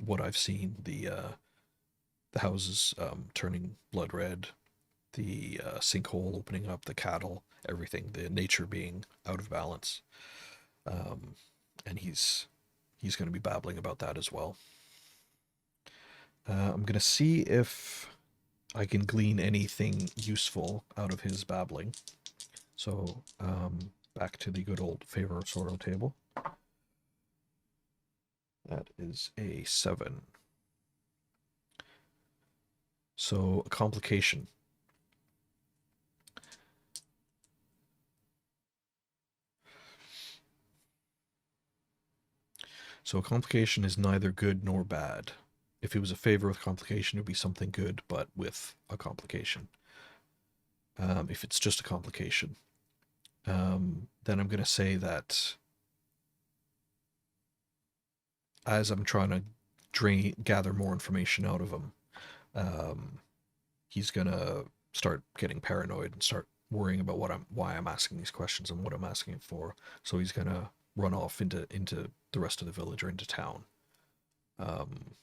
What I've seen, the houses turning blood red, the sinkhole opening up, the cattle, everything, the nature being out of balance. And he's going to be babbling about that as well. I'm going to see if I can glean anything useful out of his babbling. So back to the good old Favour of Sorrow table. That is a 7. So a complication. So a complication is neither good nor bad. If it was a favor with complication, it would be something good, but with a complication. If it's just a complication, then I'm going to say that as I'm trying to gather more information out of him, um, he's gonna start getting paranoid and start worrying about why I'm asking these questions and what I'm asking for. So he's gonna run off into the rest of the village or into town, um,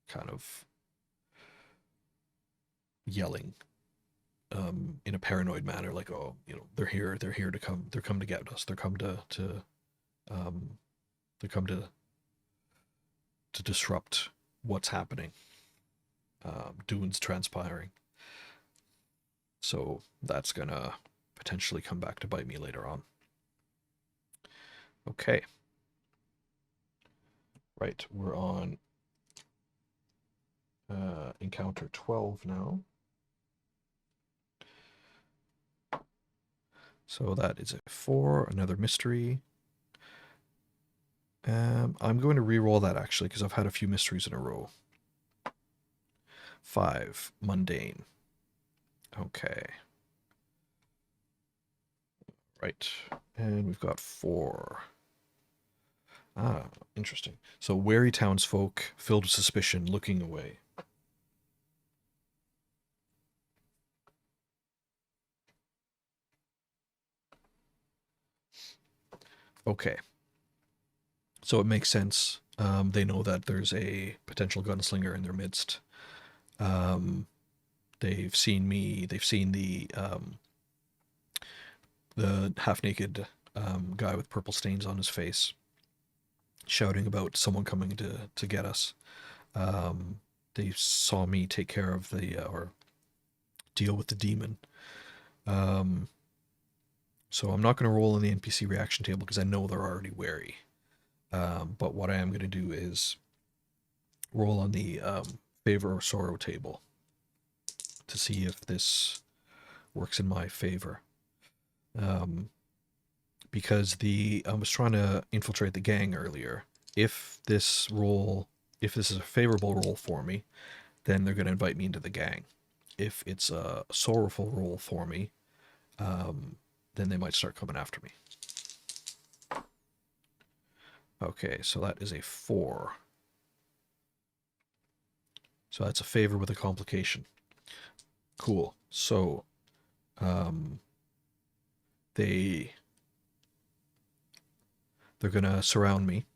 kind of yelling in a paranoid manner, like, "Oh, they're here to come, they're come to get us, they're come um, they come to disrupt what's happening. Dune's transpiring." So that's gonna potentially come back to bite me later on. Okay. Right, we're on encounter 12 now. So that is a 4, another mystery. I'm going to re-roll that actually because I've had a few mysteries in a row. 5, mundane. Okay. Right. And we've got 4. Ah, interesting. So wary townsfolk, filled with suspicion, looking away. Okay. So it makes sense. They know that there's a potential gunslinger in their midst. Um, they've seen me. They've seen the half-naked guy with purple stains on his face, shouting about someone coming to get us. They saw me take care of or deal with the demon. Um, so I'm not going to roll in the NPC reaction table because I know they're already wary. But what I am going to do is roll on the favor or sorrow table to see if this works in my favor. Because I was trying to infiltrate the gang earlier. If this is a favorable roll for me, then they're going to invite me into the gang. If it's a sorrowful roll for me, then they might start coming after me. Okay, so that is a 4. So that's a favor with a complication. Cool. So, they they're gonna surround me.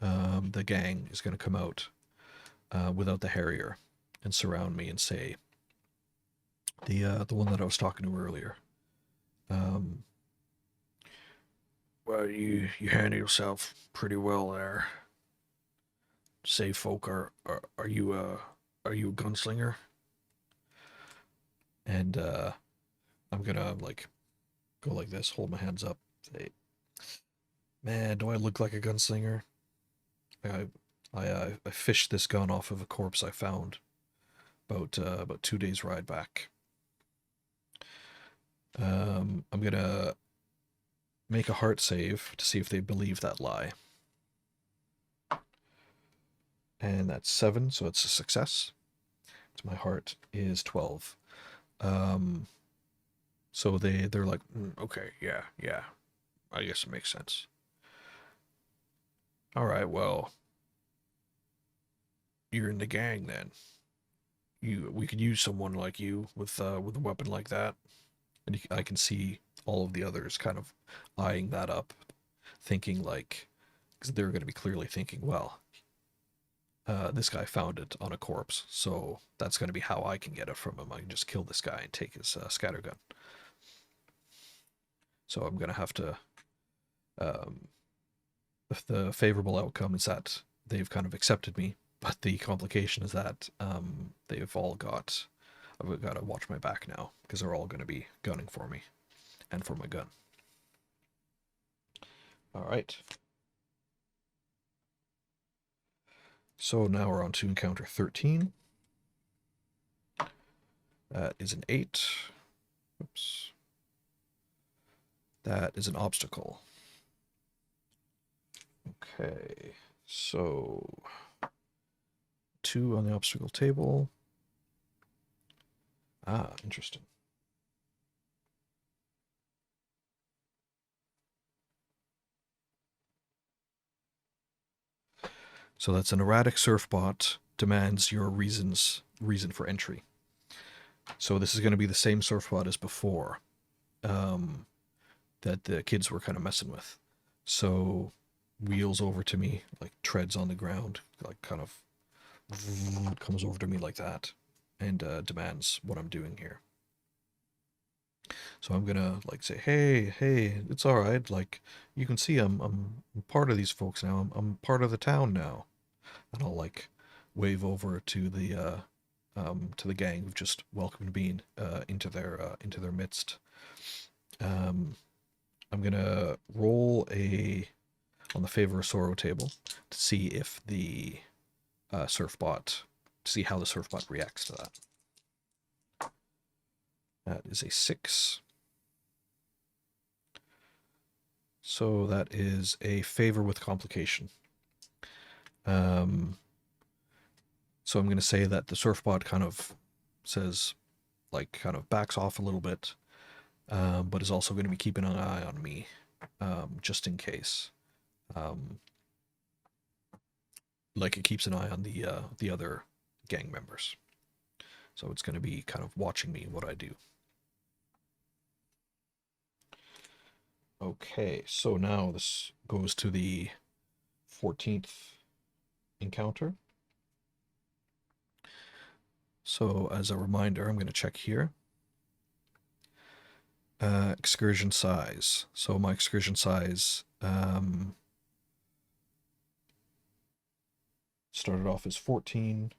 The gang is gonna come out without the harrier and surround me and say, the one that I was talking to earlier. Um, well, you handle yourself pretty well there. Say, folk, are you a gunslinger? And I'm gonna like go like this, hold my hands up, say, "Man, do I look like a gunslinger? I I fished this gun off of a corpse I found about 2 days ride back. I'm gonna make a heart save to see if they believe that lie, and that's 7, so it's a success. So my heart is 12. Um, so they're like, okay, yeah, I guess it makes sense. All right, well, you're in the gang then. We could use someone like you with a weapon like that." And I can see all of the others kind of eyeing that up, thinking like, because they're going to be clearly thinking, well, this guy found it on a corpse, so that's going to be how I can get it from him. I can just kill this guy and take his scattergun. So I'm going to have to. Um, the favorable outcome is that they've kind of accepted me, but the complication is that they've all got. I've got to watch my back now because they're all going to be gunning for me and for my gun. All right. So now we're on to encounter 13. That is an 8. Oops. That is an obstacle. Okay. So 2 on the obstacle table. Ah, interesting. So that's an erratic serfbot demands your reason for entry. So this is going to be the same serfbot as before, that the kids were kind of messing with. So wheels over to me, like treads on the ground, like kind of comes over to me like that, and demands what I'm doing here. So I'm gonna like say, hey, it's all right. Like you can see, I'm part of these folks now. I'm part of the town now, and I'll like wave over to the gang who've just welcomed me into their midst. Um, I'm gonna roll on the favor of sorrow table to see if the serfbot to see how the serfbot reacts to that. That is a 6. So that is a favor with complication. So I'm going to say that the serfbot kind of says, like, kind of backs off a little bit, but is also going to be keeping an eye on me, just in case. Like it keeps an eye on the other gang members. So it's going to be kind of watching me what I do. Okay, so now this goes to the 14th encounter. So as a reminder, I'm going to check here. Excursion size. So my excursion size started off as 14.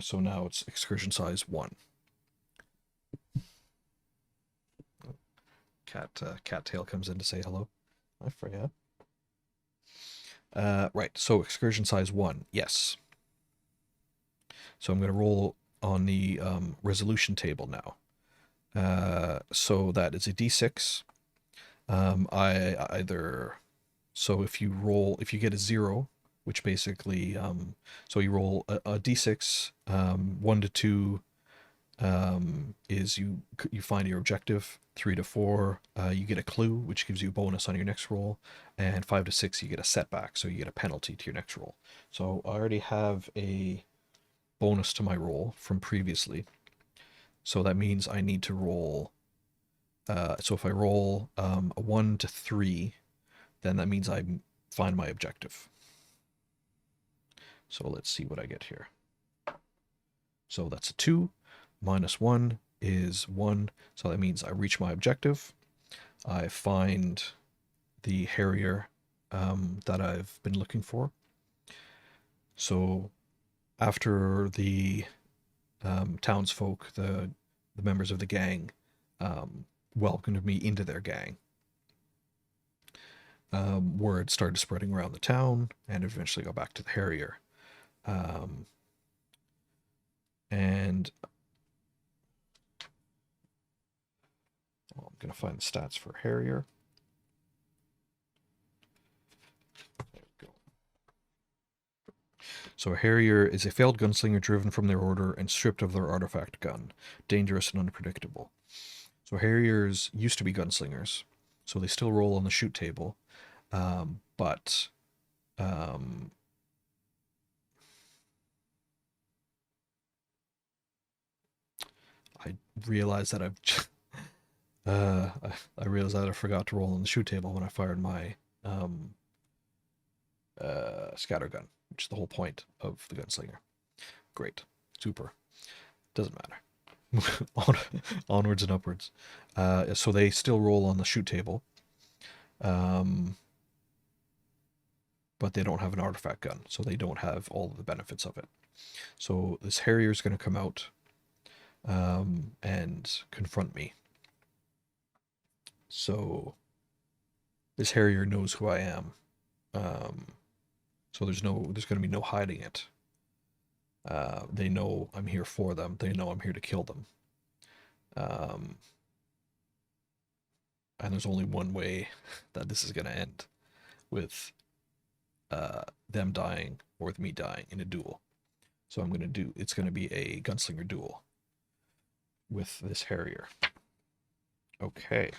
So now it's excursion size 1. Cattail comes in to say hello. Hi, Freya. Right, so excursion size 1, yes. So I'm going to roll on the resolution table now. So that is a d6. If you get a 0, which basically, so you roll a d6, 1 to 2 is you find your objective, 3 to 4, you get a clue, which gives you a bonus on your next roll, and 5 to 6, you get a setback, so you get a penalty to your next roll. So I already have a bonus to my roll from previously. So that means I need to roll, so if I roll a 1 to 3, then that means I find my objective. So let's see what I get here. So that's a 2, minus 1 is 1, so that means I reach my objective. I find the harrier that I've been looking for. So after the townsfolk, the members of the gang, welcomed me into their gang, word started spreading around the town and eventually got back to the harrier. And I'm going to find the stats for harrier. There we go. So a harrier is a failed gunslinger driven from their order and stripped of their artifact gun, dangerous and unpredictable. So harriers used to be gunslingers, so they still roll on the shoot table, but I realized that I realized that I forgot to roll on the shoot table when I fired my scattergun, which is the whole point of the gunslinger. Great, super. Doesn't matter. Onwards and upwards. So they still roll on the shoot table, but they don't have an artifact gun, so they don't have all of the benefits of it. So this harrier is going to come out and confront me. So this harrier knows who I am. So there's going to be no hiding it. They know I'm here for them. They know I'm here to kill them. And there's only one way that this is going to end, with them dying or with me dying in a duel. So it's going to be a gunslinger duel with this harrier. Okay.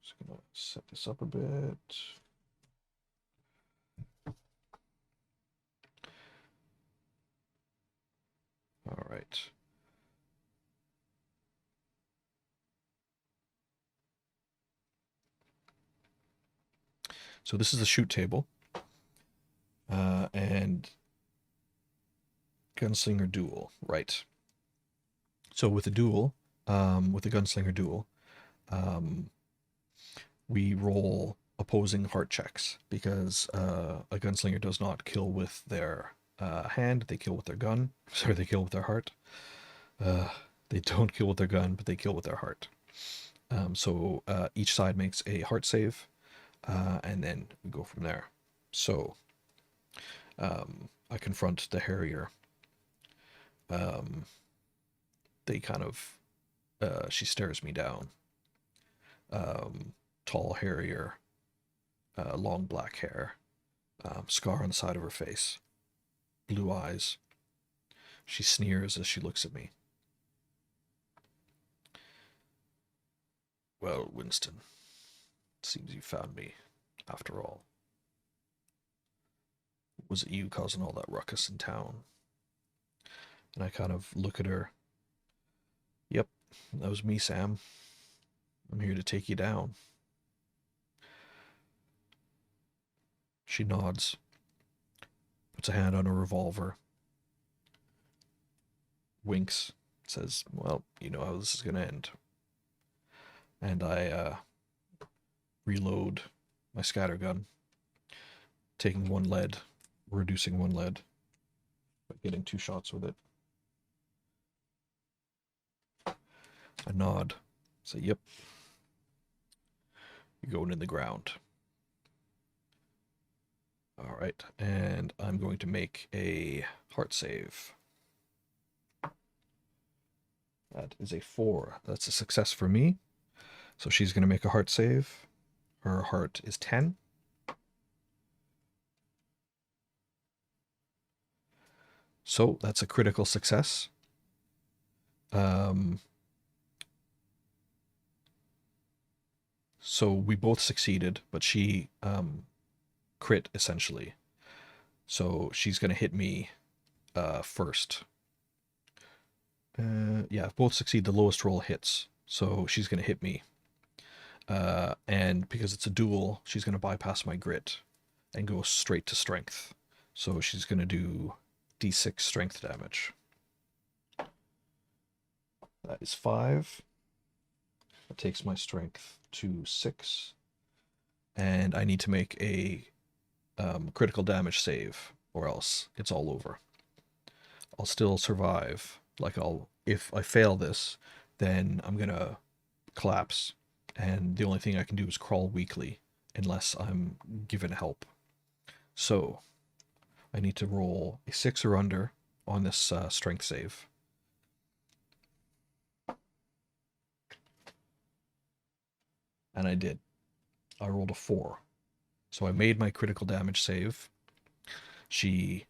Just going to set this up a bit. All right. So this is the shoot table. And Gunslinger Duel, right. So with the duel, with the Gunslinger Duel, um, we roll opposing heart checks because a gunslinger does not kill with their hand, they kill with their gun. Sorry, they kill with their heart. Uh, they don't kill with their gun, but they kill with their heart. So each side makes a heart save, and then we go from there. So I confront the harrier. They kind of, she stares me down. Tall harrier, long black hair, scar on the side of her face, blue eyes. She sneers as she looks at me. Well, Winston, seems you found me, after all. Was it you causing all that ruckus in town? And I kind of look at her. Yep, that was me, Sam. I'm here to take you down. She nods, puts a hand on her revolver, winks, says, well, you know how this is going to end. And I reload my scattergun, taking one lead, reducing one lead, but getting 2 shots with it. I nod, say, yep, you're going in the ground. All right, and I'm going to make a heart save. That is a 4. That's a success for me. So she's going to make a heart save. Her heart is 10. So that's a critical success. So we both succeeded, but she crit essentially. So she's going to hit me first. Yeah, if both succeed, the lowest roll hits. So she's going to hit me. And because it's a duel, she's going to bypass my grit and go straight to strength. So she's going to do d6 strength damage. That is 5. That takes my strength to 6. And I need to make a critical damage save, or else it's all over. I'll still survive. Like, if I fail this, then I'm going to collapse. And the only thing I can do is crawl weakly, unless I'm given help. So, I need to roll a 6 or under on this strength save. And I did. I rolled a 4. So I made my critical damage save. She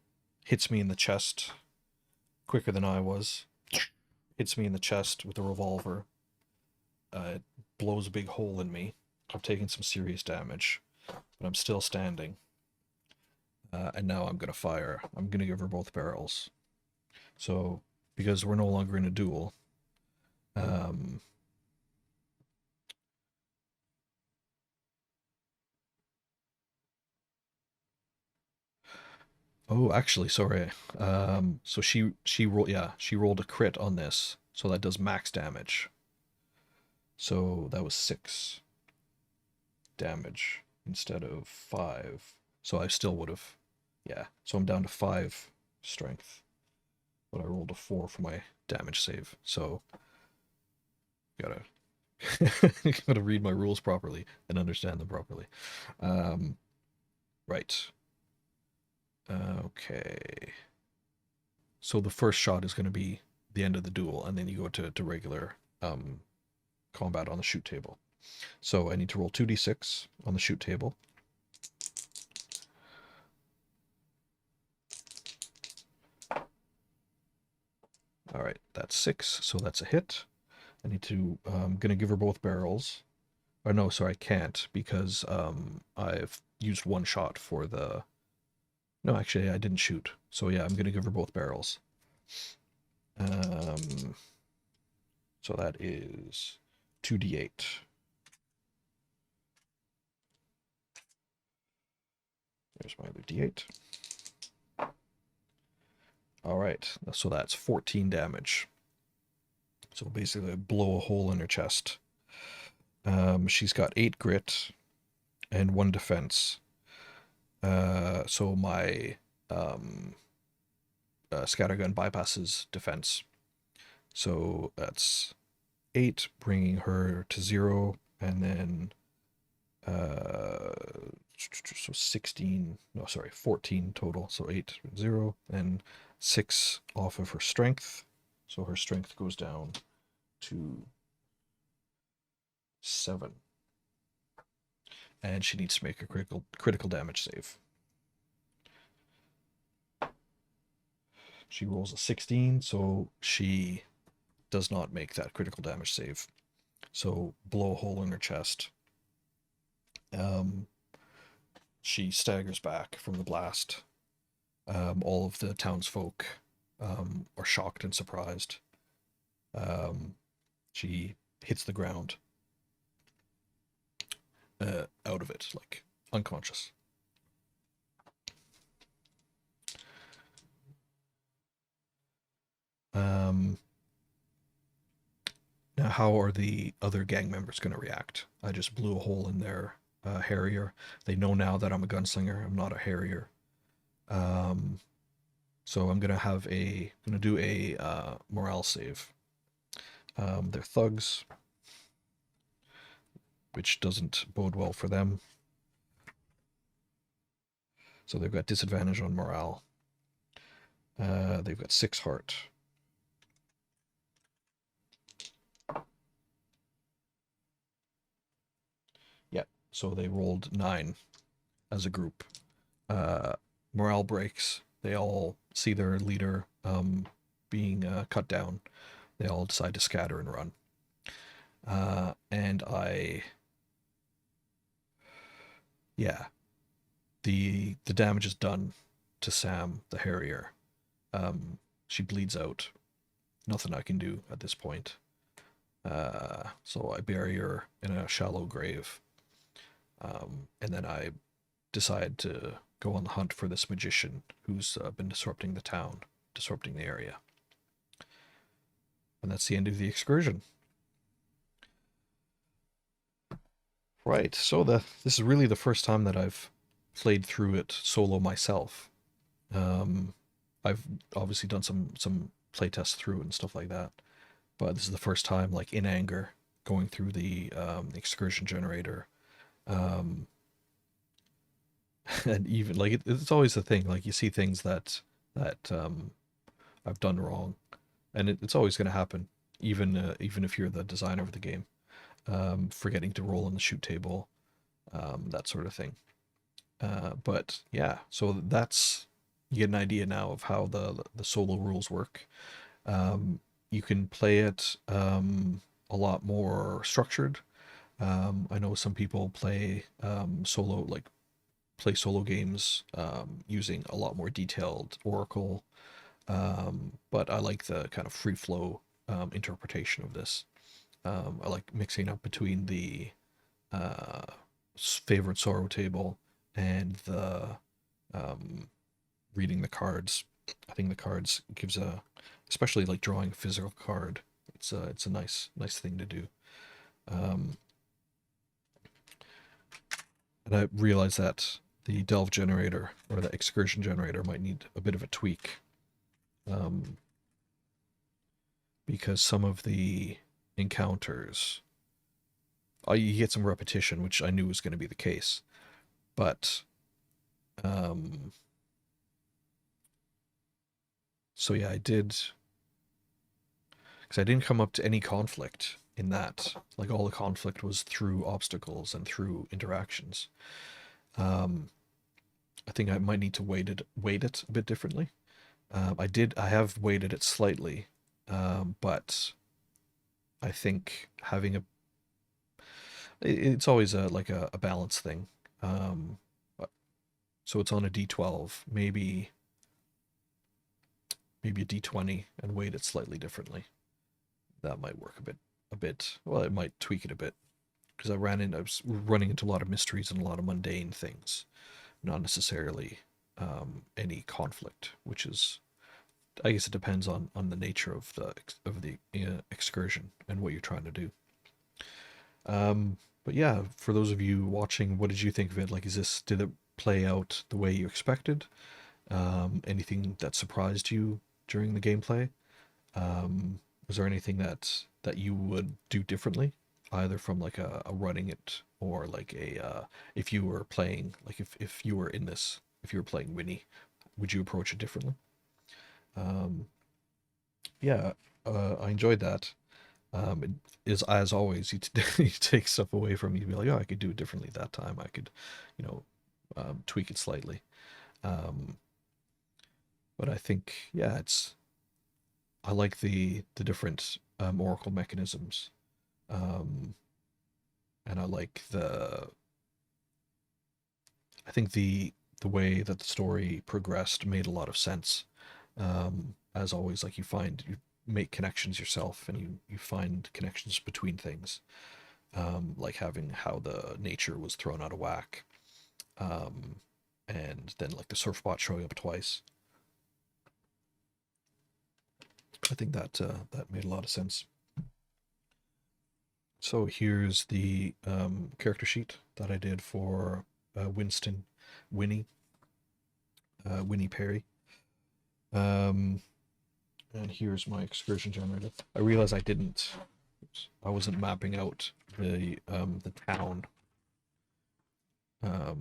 hits me in the chest quicker than I was. Hits me in the chest with a revolver. It blows a big hole in me. I've taken some serious damage, but I'm still standing. And now I'm going to fire. I'm going to give her both barrels. So, because we're no longer in a duel, oh, actually, sorry. So she rolled, yeah, she rolled a crit on this, so that does max damage. So that was 6 damage instead of 5. So I still would have, yeah. So I'm down to 5 strength, but I rolled a 4 for my damage save. So gotta gotta read my rules properly and understand them properly. Right. Okay. So the first shot is going to be the end of the duel, and then you go to regular combat on the shoot table. So I need to roll 2d6 on the shoot table. All right, that's 6, so that's a hit. I need to, I'm going to give her both barrels. Or no, sorry, I can't, because I've used 1 shot for the... No, actually, I didn't shoot. So yeah, I'm going to give her both barrels. So that is 2d8. There's my other d8. All right, so that's 14 damage. So basically, blow a hole in her chest. She's got 8 grit and 1 defense. So my scattergun bypasses defense. So that's 8, bringing her to 0, and then so 16, no, sorry, 14 total. So 8, 0, and 6 off of her strength. So her strength goes down to 7. And she needs to make a critical damage save. She rolls a 16, so she does not make that critical damage save. So blow a hole in her chest. She staggers back from the blast. All of the townsfolk are shocked and surprised. She hits the ground, out of it, like unconscious. Now, how are the other gang members going to react? I just blew a hole in their harrier. They know now that I'm a gunslinger. I'm not a harrier. So I'm gonna do a morale save. They're thugs, which doesn't bode well for them. So they've got disadvantage on morale. They've got 6 heart. Yeah, so they rolled 9 as a group. Morale breaks. They all see their leader being cut down. They all decide to scatter and run. And the damage is done to Sam, the harrier. She bleeds out. Nothing I can do at this point. So I bury her in a shallow grave. And then I decide to go on the hunt for this magician who's been disrupting the town, disrupting the area. And that's the end of the excursion. Right, so this is really the first time that I've played through it solo myself. I've obviously done some playtests through it and stuff like that, but this is the first time, like, in anger, going through the excursion generator. And even like it's always the thing, like you see things that I've done wrong, and it's always going to happen, even if you're the designer of the game, forgetting to roll on the shoot table, that sort of thing. But yeah, so that's, you get an idea now of how the solo rules work. You can play it a lot more structured. I know some people play solo games using a lot more detailed oracle, but I like the kind of free flow interpretation of this. I like mixing up between the favorite sorrow table and the reading the cards. I think the cards gives especially like drawing a physical card. It's a nice thing to do. And I realize that the delve generator or the excursion generator might need a bit of a tweak, because some of the encounters, you get some repetition, which I knew was going to be the case, but so yeah, I did, because I didn't come up to any conflict in that. Like, all the conflict was through obstacles and through interactions. I think I might need to weight it a bit differently. I have weighted it slightly, but I think it's always like a balance thing. So it's on a D12. Maybe maybe a d20 and weight it slightly differently. That might work a bit. Well, it might tweak it a bit because I was running into a lot of mysteries and a lot of mundane things, not necessarily any conflict, which is, I guess it depends on the nature of the excursion and what you're trying to do. But yeah, for those of you watching, what did you think of it? Like, did it play out the way you expected? Anything that surprised you during the gameplay? Was there anything that you would do differently, either from like a running it or like if you were playing, like if you were in this, if you were playing Winnie, would you approach it differently? Um, yeah, I enjoyed that. It is, as always, you take stuff away from you to be like, oh, I could do it differently that time. I could, you know, tweak it slightly. Um, but I think, yeah, I like the different oracle mechanisms, um, and I think the way that the story progressed made a lot of sense. As always, like you make connections yourself, and you find connections between things, like having how the nature was thrown out of whack, um, and then like the serfbot showing up twice. I think that made a lot of sense. So here's the character sheet that I did for Winnie Perry. And here's my excursion generator. I realized I wasn't mapping out the town. I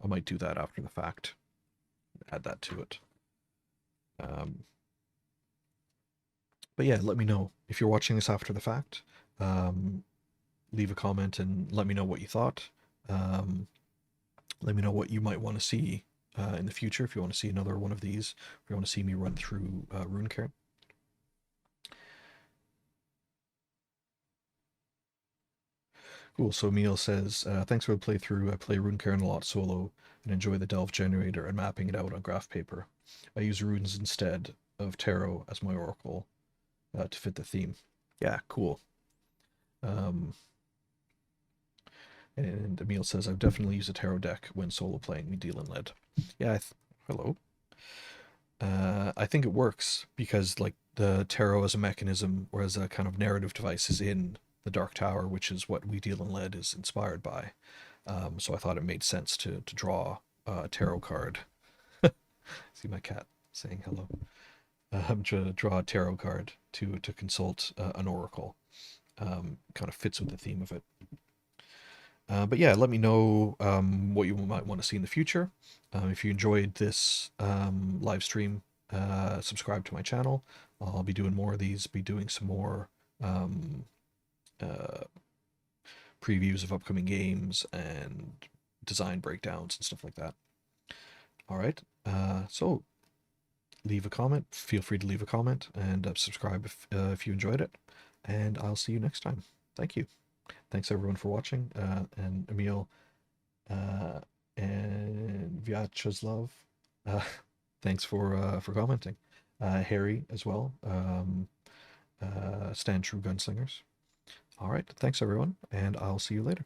might do that after the fact. Add that to it. But yeah, let me know if you're watching this after the fact. Leave a comment and let me know what you thought. Let me know what you might want to see in the future, if you want to see another one of these, if you want to see me run through Runecairn. Cool, so Emil says, thanks for the playthrough. I play Runecairn a lot solo and enjoy the delve generator and mapping it out on graph paper. I use runes instead of tarot as my oracle to fit the theme. Yeah, cool. And Emil says, I've definitely used a tarot deck when solo playing me deal in lead. Yeah, hello. I think it works because like the tarot as a mechanism or as a kind of narrative device is in the Dark Tower, which is what We Deal in Lead is inspired by. So I thought it made sense to draw a tarot card. See my cat saying hello. To draw a tarot card to consult an oracle. Kind of fits with the theme of it. But yeah, let me know what you might want to see in the future. If you enjoyed this live stream, subscribe to my channel. I'll be doing more of these, be doing some more previews of upcoming games and design breakdowns and stuff like that. All right, so leave a comment. Feel free to leave a comment and subscribe if you enjoyed it. And I'll see you next time. Thank you. Thanks everyone for watching, and Emil and Vyacheslav, thanks for commenting. Harry as well. Stand true gunslingers. All right, thanks everyone, and I'll see you later.